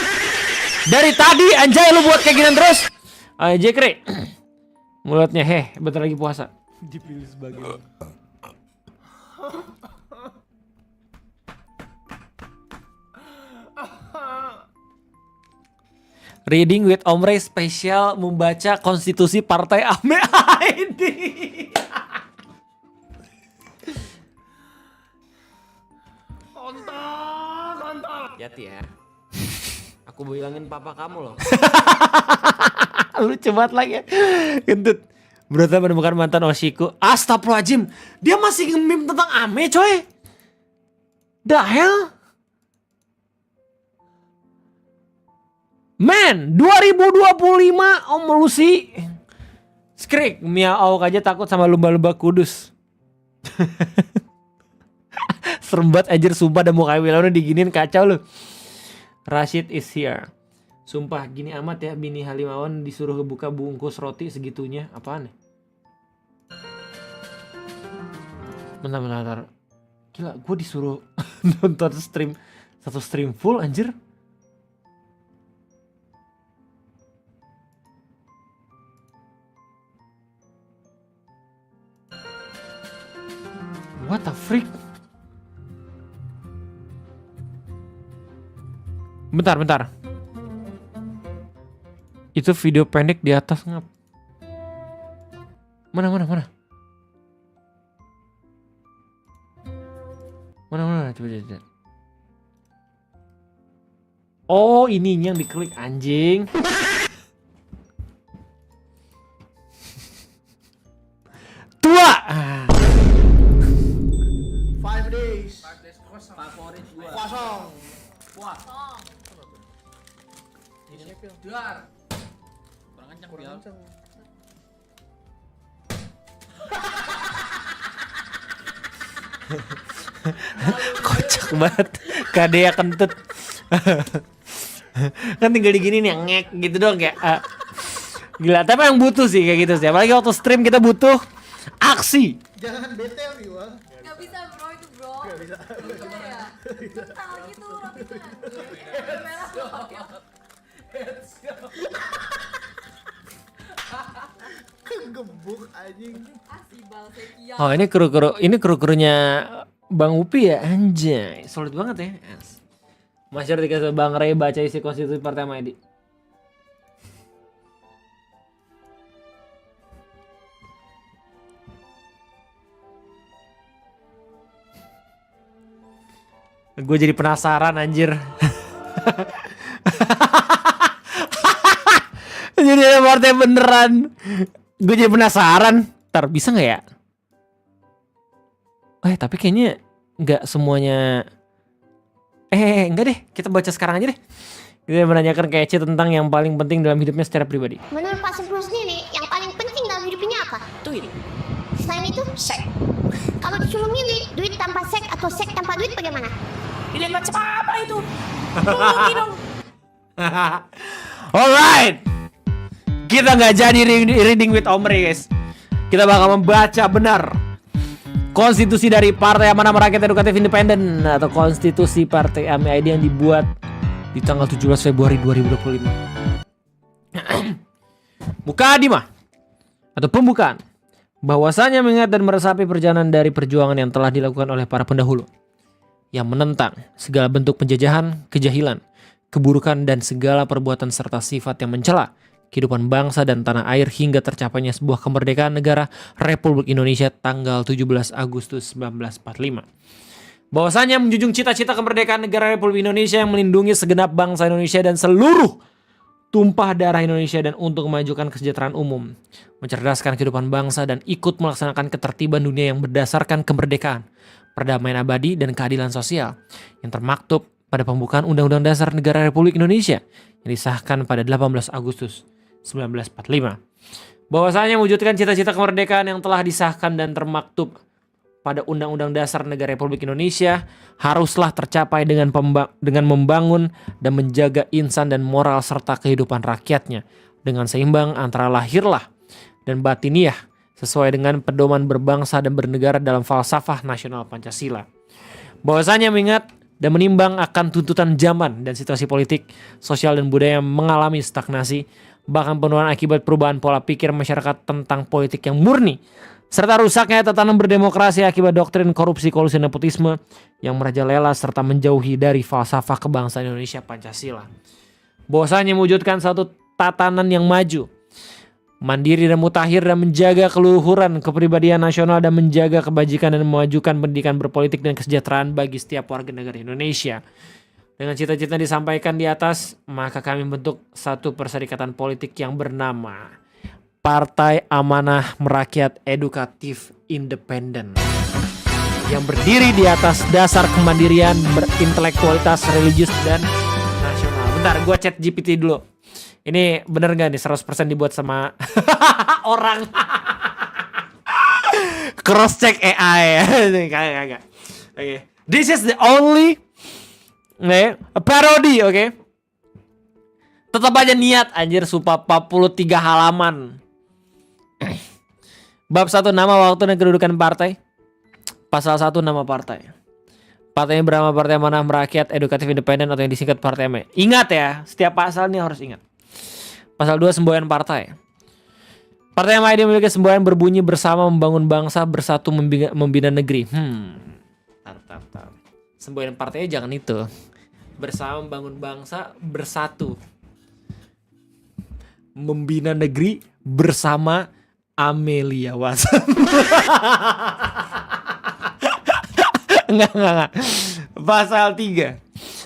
Dari tadi anjay lu buat kayak gini terus. Jekre, mulutnya bentar lagi puasa. Dipilih sebagai Reading with Om Ray spesial membaca konstitusi Partai AMID. Kontol. Hati ya. Aku bilangin papa kamu loh. Lucu banget lagi ya. Kentut. Berusaha menemukan mantan Oshiku. Astagfirullahaladzim. Dia masih nge-meme tentang Ame coy. The hell? Man, 2025 Om Lucy. Skrik, miau aja takut sama lumba-lumba kudus. Serem banget anjir, sumpah ada muka Wilona diginiin kacau lu. Rashid is here. Sumpah gini amat ya, bini Halimawan disuruh buka bungkus roti segitunya. Apaan nih? Bentar. Gila, gue disuruh nonton satu stream full anjir. What the freak? Bentar. Itu video pendek di atas ngap. Mana? Mana? Coba. Oh, ininya yang diklik anjing. Tua. 5 days. Favorit gua. Kosong. Wah. Dar. Kurang kencang Bial. Kocak banget. Kadea kentut. Kan tinggal digini nih ngek gitu doang kayak. Gila, tapi yang butuh sih kayak gitu sih. Apalagi waktu stream kita butuh aksi. Jangan bete nih, Wang. Gak bisa bro, itu bro. Gak bisa. Kental gitu rambutnya. Kegebuk anjing. Oh, ini kru-krunya Bang Upi ya, anjay. Solid banget ya. Masyarakat dikasih Bang Ray baca isi konstitusi Partai AMID. Gue jadi penasaran anjir. Jadi ada partai beneran. Gue jadi penasaran. Ntar bisa nggak ya? Tapi kayaknya nggak semuanya. Enggak deh. Kita baca sekarang aja deh. Kita menanyakan ke Ece tentang yang paling penting dalam hidupnya secara pribadi. Menurut Pak Sempro sendiri, yang paling penting dalam hidupnya apa? Tuh ini. Selain itu, seks. Kalau disuruh milih, duit tanpa seks atau seks tanpa duit bagaimana? Pilih macam apa itu? Tolong dong. Alright. Kita nggak jadi reading with Omri guys. Kita bakal membaca benar konstitusi dari Partai Amanah Rakyat Edukatif Independen atau konstitusi Partai AMID yang dibuat di tanggal 17 Februari 2025. Mukadimah atau pembukaan. Bahwasanya mengingat dan meresapi perjalanan dari perjuangan yang telah dilakukan oleh para pendahulu yang menentang segala bentuk penjajahan, kejahilan, keburukan dan segala perbuatan serta sifat yang mencela kehidupan bangsa dan tanah air hingga tercapainya sebuah kemerdekaan negara Republik Indonesia tanggal 17 Agustus 1945. Bahwasanya menjunjung cita-cita kemerdekaan negara Republik Indonesia yang melindungi segenap bangsa Indonesia dan seluruh tumpah darah Indonesia dan untuk memajukan kesejahteraan umum, mencerdaskan kehidupan bangsa dan ikut melaksanakan ketertiban dunia yang berdasarkan kemerdekaan, perdamaian abadi dan keadilan sosial yang termaktub pada pembukaan Undang-Undang Dasar Negara Republik Indonesia yang disahkan pada 18 Agustus 1945. Bahwasanya mewujudkan cita-cita kemerdekaan yang telah disahkan dan termaktub pada Undang-Undang Dasar Negara Republik Indonesia haruslah tercapai dengan membangun dan menjaga insan dan moral serta kehidupan rakyatnya dengan seimbang antara lahirlah dan batiniah sesuai dengan pedoman berbangsa dan bernegara dalam falsafah nasional Pancasila. Bahwasanya mengingat dan menimbang akan tuntutan zaman dan situasi politik, sosial dan budaya yang mengalami stagnasi, bahkan penurunan akibat perubahan pola pikir masyarakat tentang politik yang murni, serta rusaknya tatanan berdemokrasi akibat doktrin korupsi, kolusi, nepotisme yang merajalela serta menjauhi dari falsafah kebangsaan Indonesia Pancasila. Bahwasanya mewujudkan satu tatanan yang maju, mandiri dan mutakhir dan menjaga keluhuran kepribadian nasional dan menjaga kebajikan dan memajukan pendidikan berpolitik dan kesejahteraan bagi setiap warga negara Indonesia. Dengan cita-cita disampaikan di atas, maka kami membentuk satu perserikatan politik yang bernama Partai Amanah Rakyat Edukatif Independen yang berdiri di atas dasar kemandirian, berintelektualitas, religius, dan nasional. Bentar, gue chat GPT dulu. Ini bener gak nih 100% dibuat sama orang? Cross check AI. Kagak. Oke. This is the only parody, oke? Tetap aja niat anjir, sumpah 43 halaman. Bab 1 nama, waktu dan kedudukan partai. Pasal 1 nama partai. Partainya bernama Partai Amanah Rakyat Edukatif Independen atau yang disingkat Partai AMI. Ingat ya, setiap pasal ini harus ingat. Pasal 2 semboyan partai. Partai AMI memiliki semboyan berbunyi bersama membangun bangsa, bersatu membina negeri. Tar. Semboyan partainya jangan itu. Bersama membangun bangsa, bersatu membina negeri bersama Amelia Watson. Enggak. Pasal 3.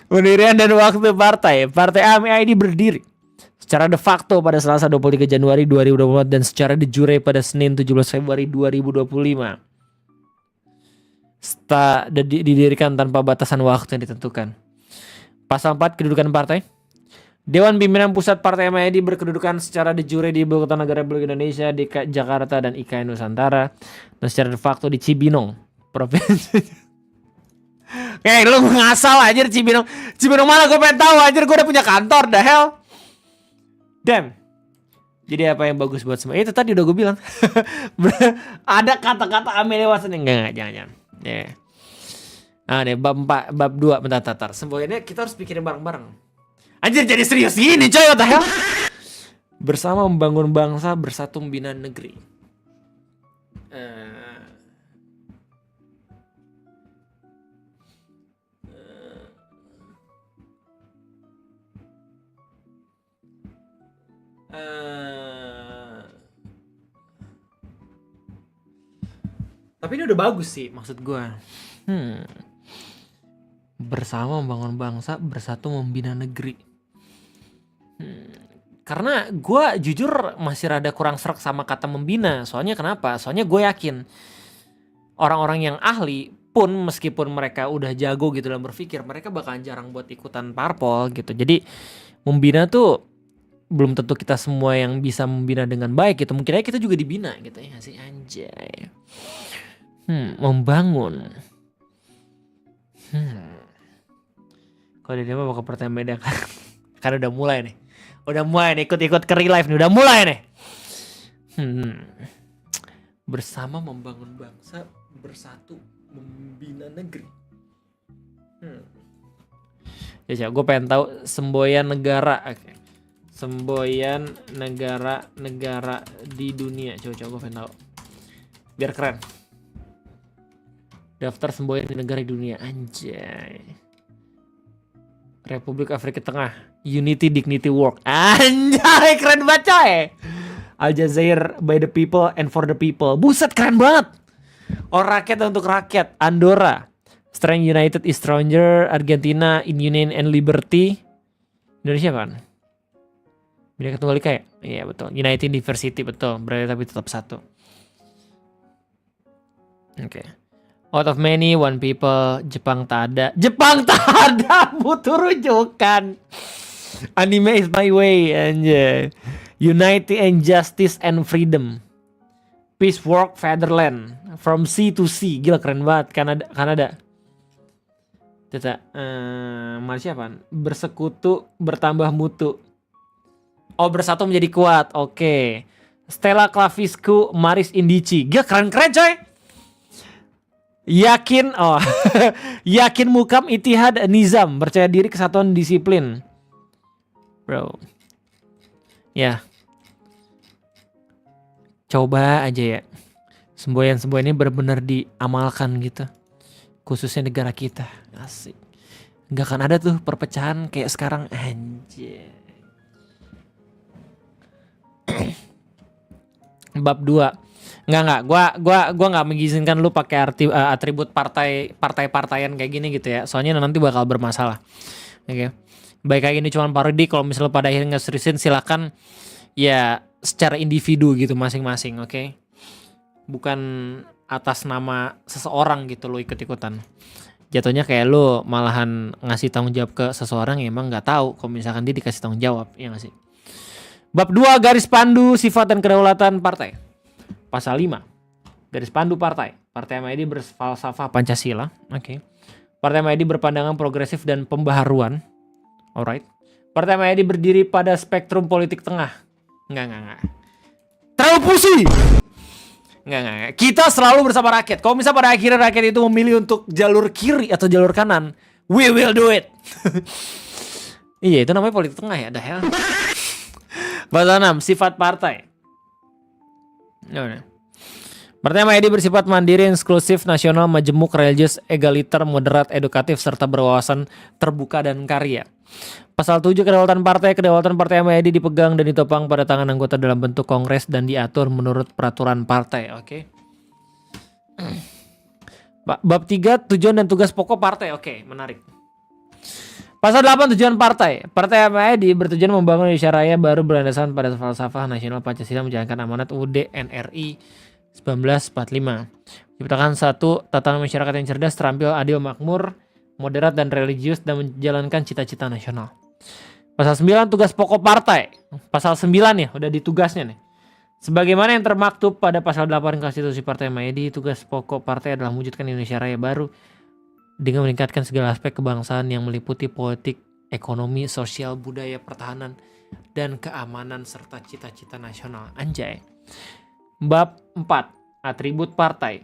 Pendirian dan waktu partai. Partai AMID berdiri secara de facto pada Selasa 23 Januari 2024 dan secara de jure pada Senin 17 Februari 2025. Didirikan tanpa batasan waktu yang ditentukan. Pasal 4 kedudukan partai. Dewan Pimpinan Pusat Partai AMID berkedudukan secara de jure di Ibu Kota Negara Republik Indonesia di Jakarta dan IKN Nusantara dan secara de facto di Cibinong, provinsi. Lu ngasal anjir Cibinong. Cibinong mana gue pengen tahu anjir, gue udah punya kantor, the hell. Damn. Jadi apa yang bagus buat semua? Itu tadi udah gue bilang. Ada kata-kata Amelia Watson. Enggak, jangan. Yeah. Nah nih bab 4, bab 2. Bentar. Semboyannya kita harus pikirin bareng-bareng. Anjir jadi serius gini coy, what the hell? Bersama membangun bangsa, bersatu membina negeri. Tapi ini udah bagus sih maksud gue. Bersama membangun bangsa, bersatu membina negeri. Karena gue jujur masih rada kurang serak sama kata membina. Soalnya kenapa? Soalnya gue yakin orang-orang yang ahli pun meskipun mereka udah jago gitu dalam berpikir, mereka bakalan jarang buat ikutan parpol gitu. Jadi membina tuh belum tentu kita semua yang bisa membina dengan baik gitu. Mungkin aja kita juga dibina gitu ya sih, anjay. Membangun. Kalau dia mah bakal pertanyaan beda kan. Kan udah mulai nih. Udah mulai nih ikut-ikut ke real life nih. Udah mulai nih. Bersama membangun bangsa, bersatu membina negeri. Ya, gue pengen tahu semboyan negara. Oke. Semboyan negara di dunia. Coba gue pengen tahu. Biar keren. Daftar semboyan di negara di dunia. Anjay. Republik Afrika Tengah. Unity Dignity Work. Anjay, keren banget coy. Aljazair by the people and for the people. Buset, keren banget. Rakyat untuk rakyat. Andorra. Strength United is stronger. Argentina in union and liberty. Indonesia kan? Bhinneka Tunggal Ika ya? Iya betul. United Diversity betul. Berarti tapi tetap satu. Oke. Out of many, one people. Jepang tak ada. Jepang tak ada. Butuh rujukan. Anime is my way. Anjay. Unity and justice and freedom. Peace work fatherland. From sea to sea. Gila keren banget. Kanada. Teta. Malaysia apa? Bersekutu bertambah mutu. Oh, bersatu menjadi kuat. Oke. Stella Claviscu Maris Indici. Gila keren-keren coy. Yakin. Oh. Yakin Mukam Itihad Nizam. Percaya diri, kesatuan, disiplin. Bro. Ya. Coba aja ya. Semboyan-semboyan ini benar-benar diamalkan gitu. Khususnya negara kita. Asik. Gak akan ada tuh perpecahan kayak sekarang. Anjir. Bab 2. Enggak. Gua enggak mengizinkan lu pakai atribut partai-partaian kayak gini gitu ya. Soalnya nanti bakal bermasalah. Oke. Baik kayak gini cuma parodi, kalau misalnya pada akhirnya nge-seriusin silakan ya secara individu gitu masing-masing, oke? Bukan atas nama seseorang gitu lo ikut-ikutan. Jatuhnya kayak lo malahan ngasih tanggung jawab ke seseorang yang emang nggak tahu kalau misalkan dia dikasih tanggung jawab, ya nggak sih? Bab 2 garis pandu sifat dan kedaulatan partai. Pasal 5 garis pandu partai. Partai MID berfalsafah Pancasila, oke. Partai MID berpandangan progresif dan pembaharuan, alright. Partai MID berdiri pada spektrum politik tengah. Enggak. Terlalu pusing. Enggak. Kita selalu bersama rakyat. Kalau misalnya pada akhirnya rakyat itu memilih untuk jalur kiri atau jalur kanan, we will do it. Iya, itu namanya politik tengah ya, the hell. Pasal 6, sifat partai. Partai MID bersifat mandiri, eksklusif, nasional, majemuk, religius, egaliter, moderat, edukatif, serta berwawasan terbuka dan karya. Pasal 7, kedaulatan partai MID dipegang dan ditopang pada tangan anggota dalam bentuk kongres dan diatur menurut peraturan partai. Oke. Bab 3, tujuan dan tugas pokok partai. Oke, menarik. Pasal 8, tujuan partai. Partai MID bertujuan membangun Indonesia Raya baru berlandaskan pada falsafah nasional Pancasila, menjalankan amanat UUD NRI 1945. Menciptakan satu tatanan masyarakat yang cerdas, terampil, adil, makmur, moderat dan religius, dan menjalankan cita-cita nasional. Pasal 9, tugas pokok partai. Pasal 9 ya, udah di tugasnya nih. Sebagaimana yang termaktub pada pasal 8 Konstitusi Partai MID, tugas pokok partai adalah mewujudkan Indonesia Raya baru dengan meningkatkan segala aspek kebangsaan yang meliputi politik, ekonomi, sosial, budaya, pertahanan, dan keamanan serta cita-cita nasional. Anjay. Bab 4, atribut partai.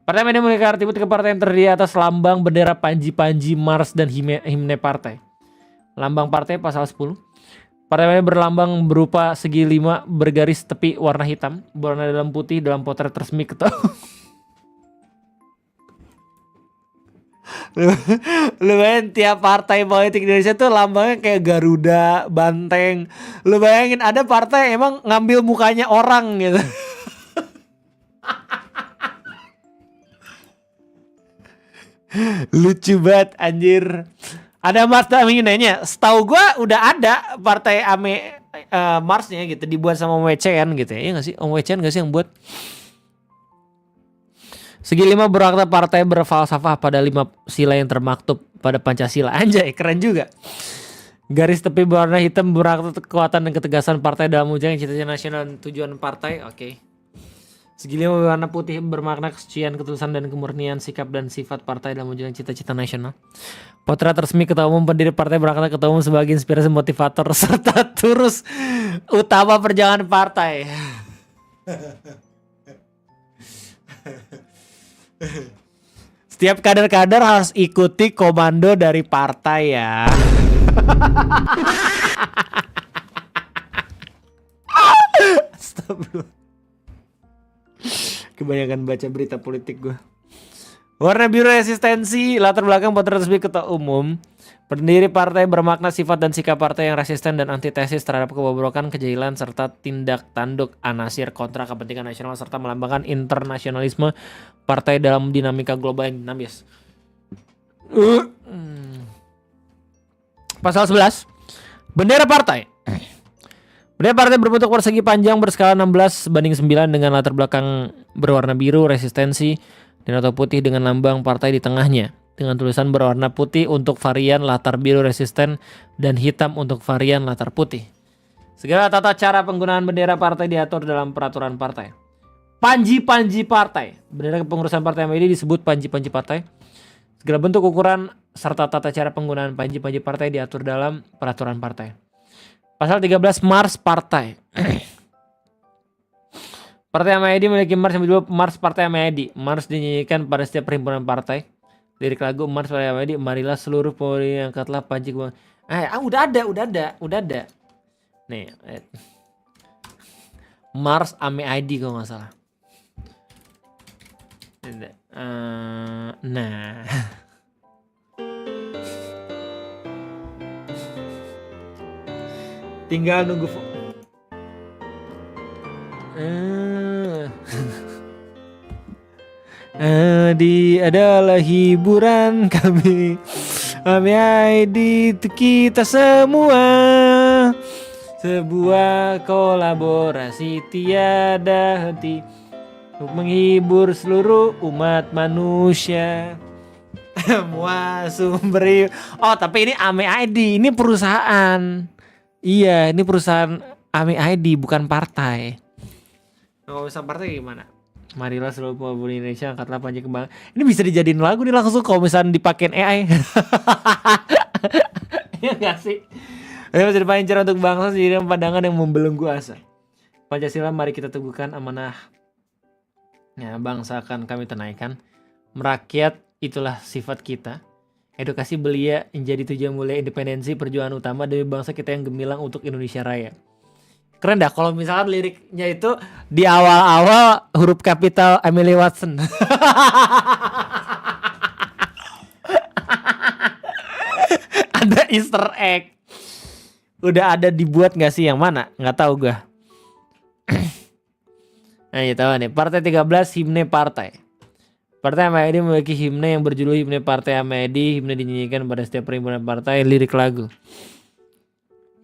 Partai MID memiliki atribut kepartaian terdiri atas lambang, bendera, panji-panji, mars, dan himne partai. Lambang partai pasal 10. Partai MID berlambang berupa segi 5 bergaris tepi warna hitam, berwarna dalam putih dalam potret resmi ketua. Lu bayangin tiap partai politik di Indonesia tuh lambangnya kayak Garuda, banteng. Lu bayangin ada partai emang ngambil mukanya orang gitu. Lucu banget anjir. Ada Mas Dami nanya, setahu gue udah ada partai Marsnya gitu dibuat sama Om WCN gitu ya. Iya nggak sih? Om WCN nggak sih yang buat? Segi 5 berwarna partai berfalsafah pada 5 sila yang termaktub pada Pancasila. Anjay, keren juga. Garis tepi berwarna hitam berarti kekuatan dan ketegasan partai dalam mewujudkan cita-cita nasional dan tujuan partai. Oke. Segi 5 berwarna putih bermakna kesucian, ketulusan dan kemurnian sikap dan sifat partai dalam mewujudkan cita-cita nasional. Potret resmi ketua umum pendiri partai berangkat ketua umum sebagai inspirasi motivator serta turus utama perjalanan partai. Setiap kader-kader harus ikuti komando dari partai ya. Astagfirullah. Kebanyakan baca berita politik gue. Warna biru resistensi, latar belakang potret resmi ketua umum. Pendiri partai bermakna sifat dan sikap partai yang resisten dan antitesis terhadap kebobrokan, kejahilan, serta tindak tanduk anasir kontra kepentingan nasional serta melambangkan internasionalisme partai dalam dinamika global yang dinamis. Pasal 11. Bendera partai. Bendera partai berbentuk persegi panjang berskala 16:9 dengan latar belakang berwarna biru resistensi dan atau putih dengan lambang partai di tengahnya. Dengan tulisan berwarna putih untuk varian latar biru resisten dan hitam untuk varian latar putih. Segala tata cara penggunaan bendera partai diatur dalam peraturan partai. Panji-panji partai. Bendera kepengurusan partai MID disebut panji-panji partai. Segala bentuk ukuran serta tata cara penggunaan panji-panji partai diatur dalam peraturan partai. Pasal 13 Mars Partai. Partai MID memiliki Mars yang berjudul Mars Partai MID. Mars dinyanyikan pada setiap perhimpunan partai. Lirik lagu Mars Partai MID, marilah seluruh polri angkatlah panji udah ada. Nih, Mars MID kalau nggak salah. Nah. Tinggal nunggu Adi adalah hiburan kami ID itu kita semua. Sebuah kolaborasi tiada henti untuk menghibur seluruh umat manusia. Semua sumber. Oh tapi ini AME ID, ini perusahaan. Iya, ini perusahaan AME ID bukan partai. Kalau misalnya partai gimana? Marilah seluruh pemuda Indonesia angkatlah panji kembang. Ini bisa dijadiin lagu nih langsung kalau misalnya dipakein AI. Iya gak sih? Ayo masa depan cerah untuk bangsa sendiri pandangan yang membelenggu asa. Pancasila mari kita teguhkan amanah. Ya, bangsa akan kami tunaikan. Merakyat itulah sifat kita. Edukasi belia menjadi tujuan mulia independensi perjuangan utama dari bangsa kita yang gemilang untuk Indonesia Raya. Keren dah kalau misalkan liriknya itu di awal-awal huruf kapital Emily Watson. Ada Easter egg. Udah ada dibuat gak sih yang mana? Gak tahu gue. Nah ya tahu nih. Partai 13 himne partai. Partai MID memiliki himne yang berjudul Himne Partai MID. Himne dinyanyikan pada setiap perhimpunan partai. Lirik lagu.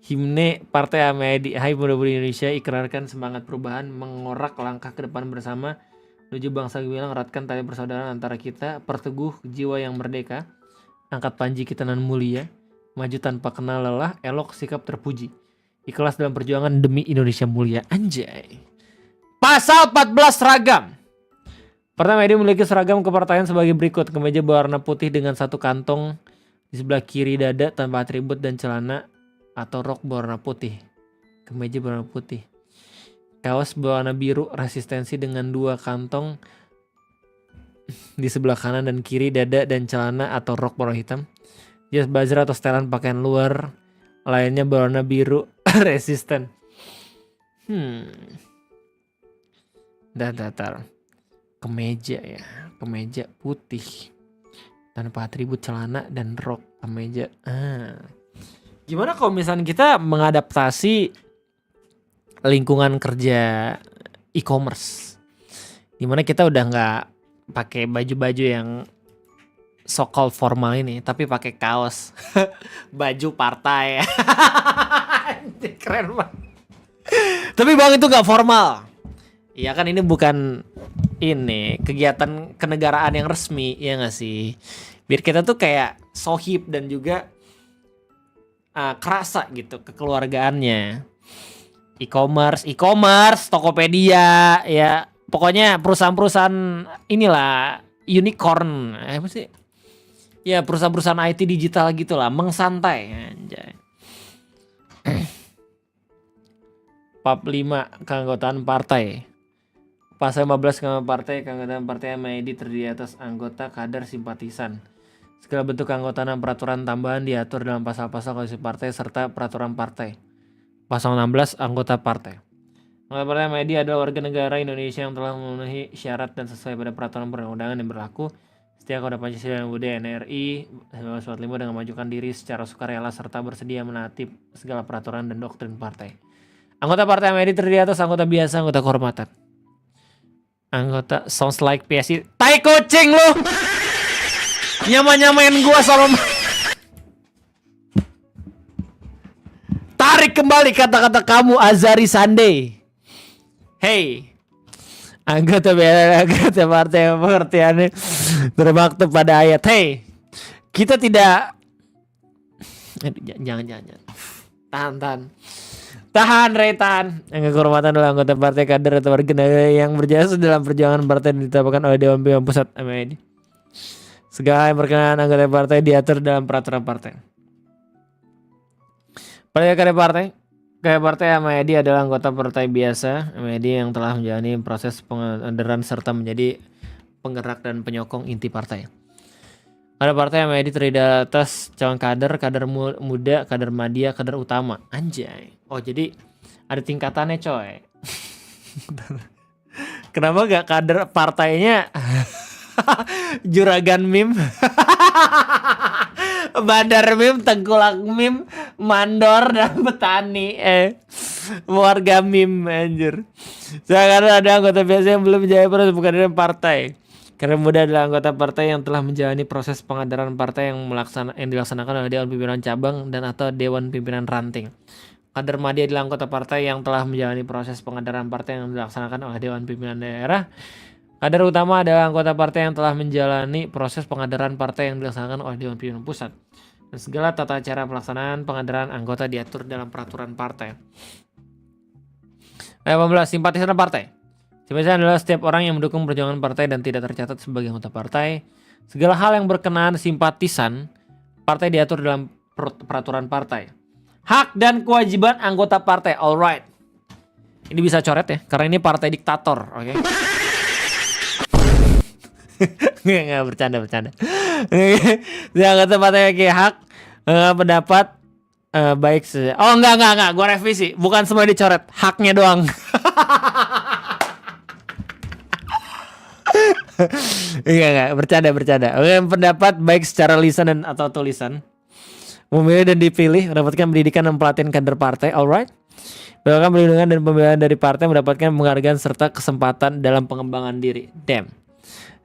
Himne Partai MID. Hai pemuda-pemudi Indonesia, ikrarkan semangat perubahan, mengorak langkah ke depan bersama menuju bangsa gemilang, eratkan tali persaudaraan antara kita, perteguh jiwa yang merdeka, angkat panji kita nan mulia, maju tanpa kenal lelah, elok sikap terpuji, ikhlas dalam perjuangan demi Indonesia mulia. Anjay. Pasal 14 seragam. Partai MID memiliki seragam kepartaian sebagai berikut. Kemeja berwarna putih dengan satu kantong di sebelah kiri dada tanpa atribut dan celana atau rok berwarna putih. Kemeja berwarna putih. Kaos berwarna biru resistensi dengan 2 kantong di sebelah kanan dan kiri dada dan celana atau rok berwarna hitam. Jas bazar atau setelan pakaian luar lainnya berwarna biru resisten. Datar. Kemeja ya. Kemeja putih tanpa atribut celana dan rok kemeja. Gimana kalau misalnya kita mengadaptasi lingkungan kerja e-commerce, dimana kita udah nggak pakai baju-baju yang so-called formal ini, tapi pakai kaos baju partai. Keren banget. Tapi Bang itu nggak formal. Iya kan ini bukan ini kegiatan kenegaraan yang resmi, ya nggak sih? Biar kita tuh kayak sohib dan juga kerasa gitu kekeluargaannya. E-commerce, Tokopedia, ya pokoknya perusahaan-perusahaan inilah unicorn, apa sih? Ya perusahaan-perusahaan IT digital gitulah, mengsantai. Anjay. Bab 5 keanggotaan partai. Pasal 15 keanggotaan partai, keanggotaan partai MID terdiri atas anggota, kader, simpatisan. Segala bentuk keanggotaan dan peraturan tambahan diatur dalam pasal-pasal konstitusi partai serta peraturan partai. Pasal 16 anggota partai. Anggota partai MID adalah warga negara Indonesia yang telah memenuhi syarat dan sesuai pada peraturan perundang-undangan yang berlaku. Setiap Kode Pancasila dan UUD NRI 1945 dengan mengajukan diri secara sukarela serta bersedia menaati segala peraturan dan doktrin partai. Anggota partai MID terdiri atas anggota biasa, anggota kehormatan. Anggota sounds like PSI. Tai kucing lu. Nyamain gua sama. Tarik kembali kata-kata kamu Azari Sunday. Hey. Anggota partai yang pengertiannya bermaktub pada ayat. Hey. Kita tidak jangan. Tahan, Anggota kehormatan adalah anggota partai, kader atau warga negara yang berjasa dalam perjuangan partai dan ditetapkan oleh Dewan Pimpinan Pusat MID. Segala yang berkenaan anggota partai diatur dalam peraturan partai. Kader partai MID adalah anggota partai biasa MID yang telah menjalani proses pengaderan serta menjadi penggerak dan penyokong inti partai. Kader partai MID terdiri atas calon kader muda, kader madya, kader utama. Anjay. Oh jadi ada tingkatannya coy. Kenapa gak kader partainya Juragan Mim, Bandar Mim, Tengkulak Mim, Mandor dan Petani, warga Mim anjir. Sekarang ada anggota biasa yang belum menjalani proses pengkaderan partai. Kader muda adalah anggota partai yang telah menjalani proses pengkaderan partai yang dilaksanakan oleh Dewan Pimpinan Cabang dan atau Dewan Pimpinan Ranting. Kader madya adalah anggota partai yang telah menjalani proses pengkaderan partai yang dilaksanakan oleh Dewan Pimpinan Daerah. Kader utama adalah anggota partai yang telah menjalani proses pengkaderan partai yang dilaksanakan oleh Dewan Pimpinan Pusat. Dan segala tata cara pelaksanaan pengkaderan anggota diatur dalam peraturan partai. 18. Simpatisan partai. Simpatisan adalah setiap orang yang mendukung perjuangan partai dan tidak tercatat sebagai anggota partai. Segala hal yang berkenaan simpatisan partai diatur dalam peraturan partai. Hak dan kewajiban anggota partai. Alright. Ini bisa coret ya, karena ini partai diktator, oke? Nggak, bercanda. Anggota partai kayak hak, pendapat, baik saja. Oh enggak, gua revisi. Bukan semua dicoret, haknya doang. Enggak, bercanda. Oke, pendapat baik secara lisan dan atau tulisan. Memilih dan dipilih, mendapatkan pendidikan dan pelatihan kader partai, alright. Mendapatkan perlindungan dan pembelaan dari partai, mendapatkan penghargaan serta kesempatan dalam pengembangan diri. Damn.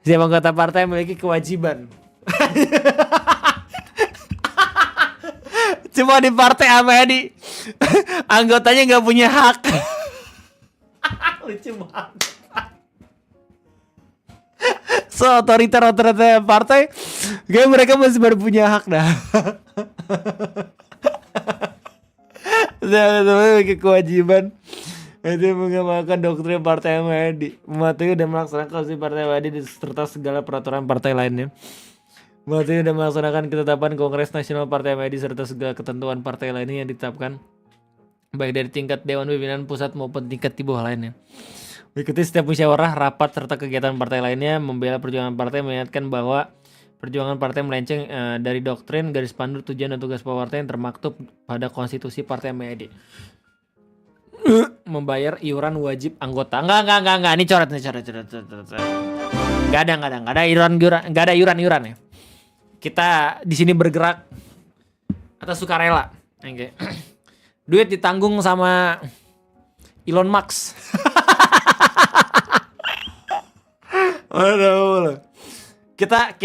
Setiap anggota partai memiliki kewajiban. Cuma di partai MID anggotanya nggak punya hak. Lucu banget. So otoriter partai, kayak mereka masih baru punya hak dah. Saya memiliki kewajiban itu mengamalkan doktrin partai MID, mematuhi dan melaksanakan konstitusi partai MID serta segala peraturan partai lainnya. Mematuhi dan melaksanakan ketetapan Kongres Nasional Partai MID serta segala ketentuan partai lainnya yang ditetapkan baik dari tingkat Dewan Pimpinan Pusat maupun tingkat di bawah lainnya. Mengikuti setiap musyawarah, rapat, serta kegiatan partai lainnya, membela perjuangan partai, mengingatkan bahwa perjuangan partai melenceng dari doktrin, garis pandu, tujuan dan tugas partai yang termaktub pada konstitusi partai MID. Membayar iuran wajib anggota. Enggak. Ini coret. Enggak ada iuran ya. Kita di sini bergerak atas sukarela. Oke. Duit ditanggung sama Elon Musk. Waduh. Kita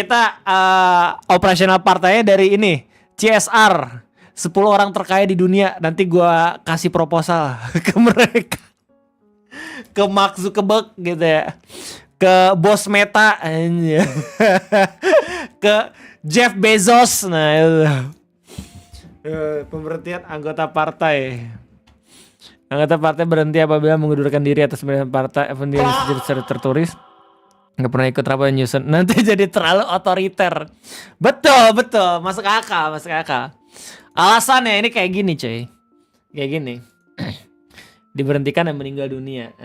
operasional partainya dari ini CSR, 10 orang terkaya di dunia. Nanti gua kasih proposal ke mereka. Ke Mark Zuckerberg gitu ya. Ke bos Meta. Ke Jeff Bezos. Nah itu. Pemberhentian anggota partai. Anggota partai berhenti apabila mengundurkan diri atas pemilihan partai secara tertulis. Nggak pernah ikut rapat nyusun. Nanti jadi terlalu otoriter. Betul, masuk akal. Alasannya ini kayak gini cuy. Kayak gini. Diberhentikan dan meninggal dunia.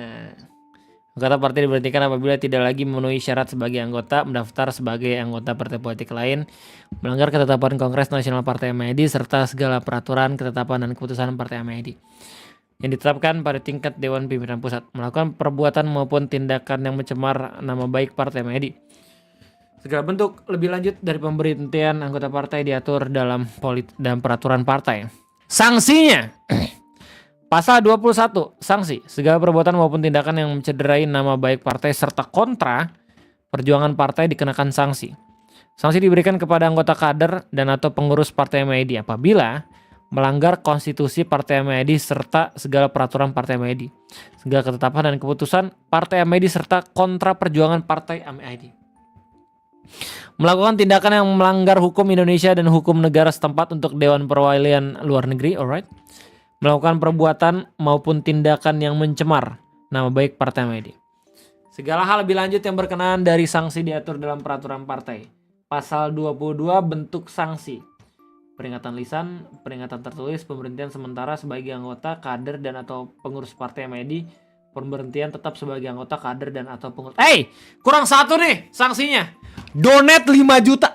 Anggota partai diberhentikan apabila tidak lagi memenuhi syarat sebagai anggota, mendaftar sebagai anggota partai politik lain, melanggar ketetapan Kongres Nasional Partai MID, serta segala peraturan, ketetapan, dan keputusan Partai MID yang ditetapkan pada tingkat Dewan Pimpinan Pusat, melakukan perbuatan maupun tindakan yang mencemar nama baik Partai MID. Segala bentuk lebih lanjut dari pemberhentian anggota partai diatur dalam peraturan partai. Sanksinya Pasal 21, sanksi. Segala perbuatan maupun tindakan yang mencederai nama baik partai serta kontra perjuangan partai dikenakan sanksi. Sanksi diberikan kepada anggota kader dan atau pengurus Partai MID apabila melanggar konstitusi Partai MID serta segala peraturan Partai MID, segala ketetapan dan keputusan Partai MID serta kontra perjuangan Partai MID. Melakukan tindakan yang melanggar hukum Indonesia dan hukum negara setempat untuk Dewan Perwakilan Luar Negeri, alright. Melakukan perbuatan maupun tindakan yang mencemar nama baik Partai MID. Segala hal lebih lanjut yang berkenaan dari sanksi diatur dalam peraturan partai. Pasal 22 bentuk sanksi. Peringatan lisan, peringatan tertulis, pemberhentian sementara sebagai anggota, kader dan atau pengurus Partai MID, pemberhentian tetap sebagai anggota, kader dan atau pengurus. Kurang satu nih sanksinya. Donate 5 juta.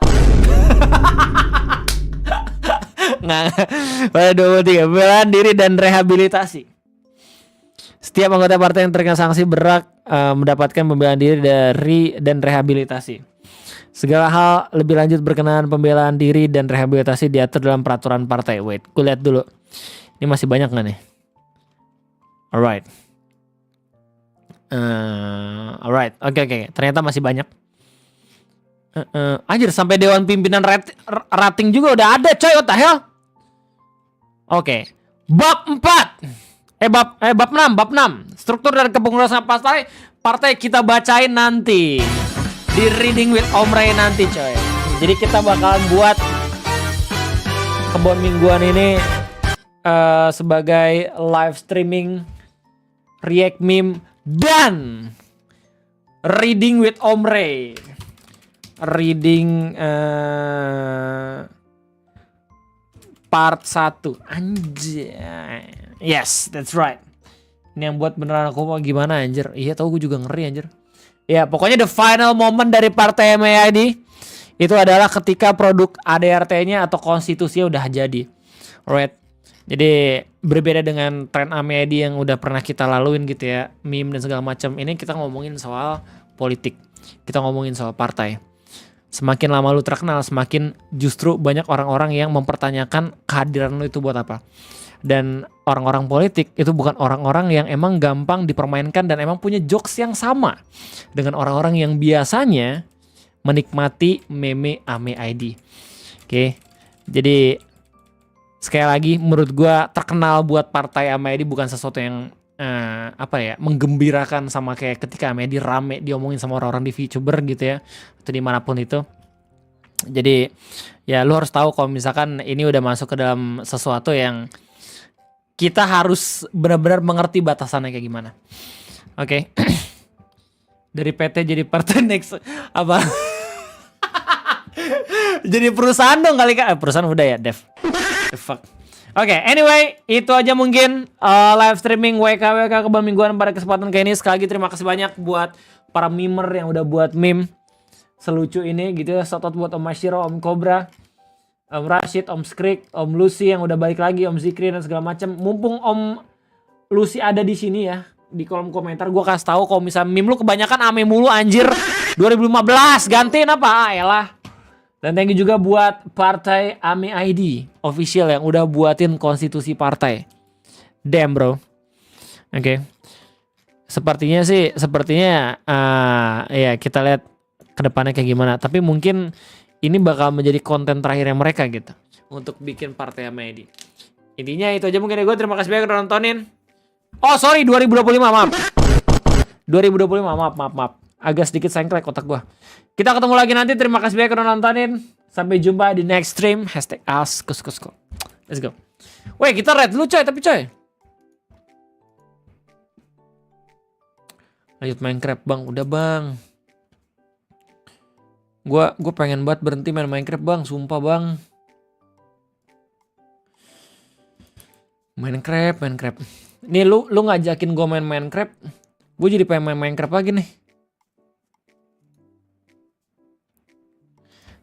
Pada 23, pembelaan diri dan rehabilitasi. Setiap anggota partai yang terkena sanksi berhak mendapatkan pembelaan diri dari dan rehabilitasi. Segala hal lebih lanjut berkenaan pembelaan diri dan rehabilitasi diatur dalam peraturan partai. Wait, gue lihat dulu. Ini masih banyak nggak nih? Alright. Oke. Ternyata masih banyak. Anjir, sampai Dewan Pimpinan rating juga udah ada, coy. What the hell? Oke. Bab 4. Bab 6. Struktur dan kepengurusan partai kita bacain nanti. Di Reading with Om Ray nanti, coy. Jadi kita bakalan buat kebon mingguan ini sebagai live streaming, react meme, dan Reading with Om Ray. Reading part 1. Anjay. Yes, that's right. Ini yang buat beneran aku mau gimana anjir. Iya tau, gue juga ngeri anjir. Ya pokoknya the final moment dari Partai MID itu adalah ketika produk ADRT-nya atau konstitusinya udah jadi. Alright. Jadi berbeda dengan tren MID yang udah pernah kita laluin gitu ya, meme dan segala macam. Ini kita ngomongin soal politik. Kita ngomongin soal partai. Semakin lama lu terkenal, semakin justru banyak orang-orang yang mempertanyakan kehadiran lu itu buat apa. Dan orang-orang politik itu bukan orang-orang yang emang gampang dipermainkan dan emang punya jokes yang sama dengan orang-orang yang biasanya menikmati meme AME-ID. Oke. Jadi sekali lagi menurut gua terkenal buat partai AME-ID bukan sesuatu yang menggembirakan sama kayak ketika AME-ID rame diomongin sama orang-orang di VTuber gitu ya, atau dimanapun itu. Jadi ya lu harus tahu kalau misalkan ini udah masuk ke dalam sesuatu yang kita harus benar-benar mengerti batasannya kayak gimana. Oke. Dari PT jadi partai next apa? Jadi perusahaan dong kali Kak. Perusahaan udah ya, Dev. The fuck. Oke, anyway, itu aja mungkin live streaming WKWK kebon mingguan pada kesempatan kali ini. Sekali lagi terima kasih banyak buat para memer yang udah buat meme selucu ini gitu ya. Shout out buat Om Mashiro, Om Cobra, Om Rashid, Om Skrik, Om Lucy yang udah balik lagi, Om Zikri dan segala macam. Mumpung Om Lucy ada di sini ya, di kolom komentar gue kasih tahu kalau misalnya meme lu kebanyakan ame mulu anjir. 2015 gantiin apa? Elah. Dan thank you juga buat partai AME-ID official yang udah buatin konstitusi partai. Damn bro. Oke. Sepertinya ya kita lihat kedepannya kayak gimana. Tapi mungkin ini bakal menjadi konten terakhirnya mereka gitu. untuk bikin partai sama Edi. Intinya itu aja mungkin ya gue. Terima kasih banyak udah nontonin. Oh sorry 2025 maaf. 2025 maaf. Agak sedikit sengklek otak gue. Kita ketemu lagi nanti. Terima kasih banyak udah nontonin. Sampai jumpa di next stream. #askusko. Let's go. Weh kita red dulu coy. Tapi coy. Lanjut Minecraft bang. Udah bang. Gue pengen banget berhenti main Minecraft bang. Sumpah bang. Minecraft. Nih lu ngajakin gue main Minecraft. Gue jadi pengen main Minecraft lagi nih.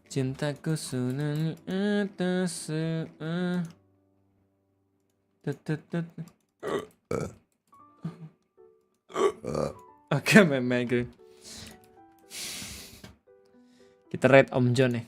Cintaku sudah atas Oke main Minecraft. Kita raid Om John nih.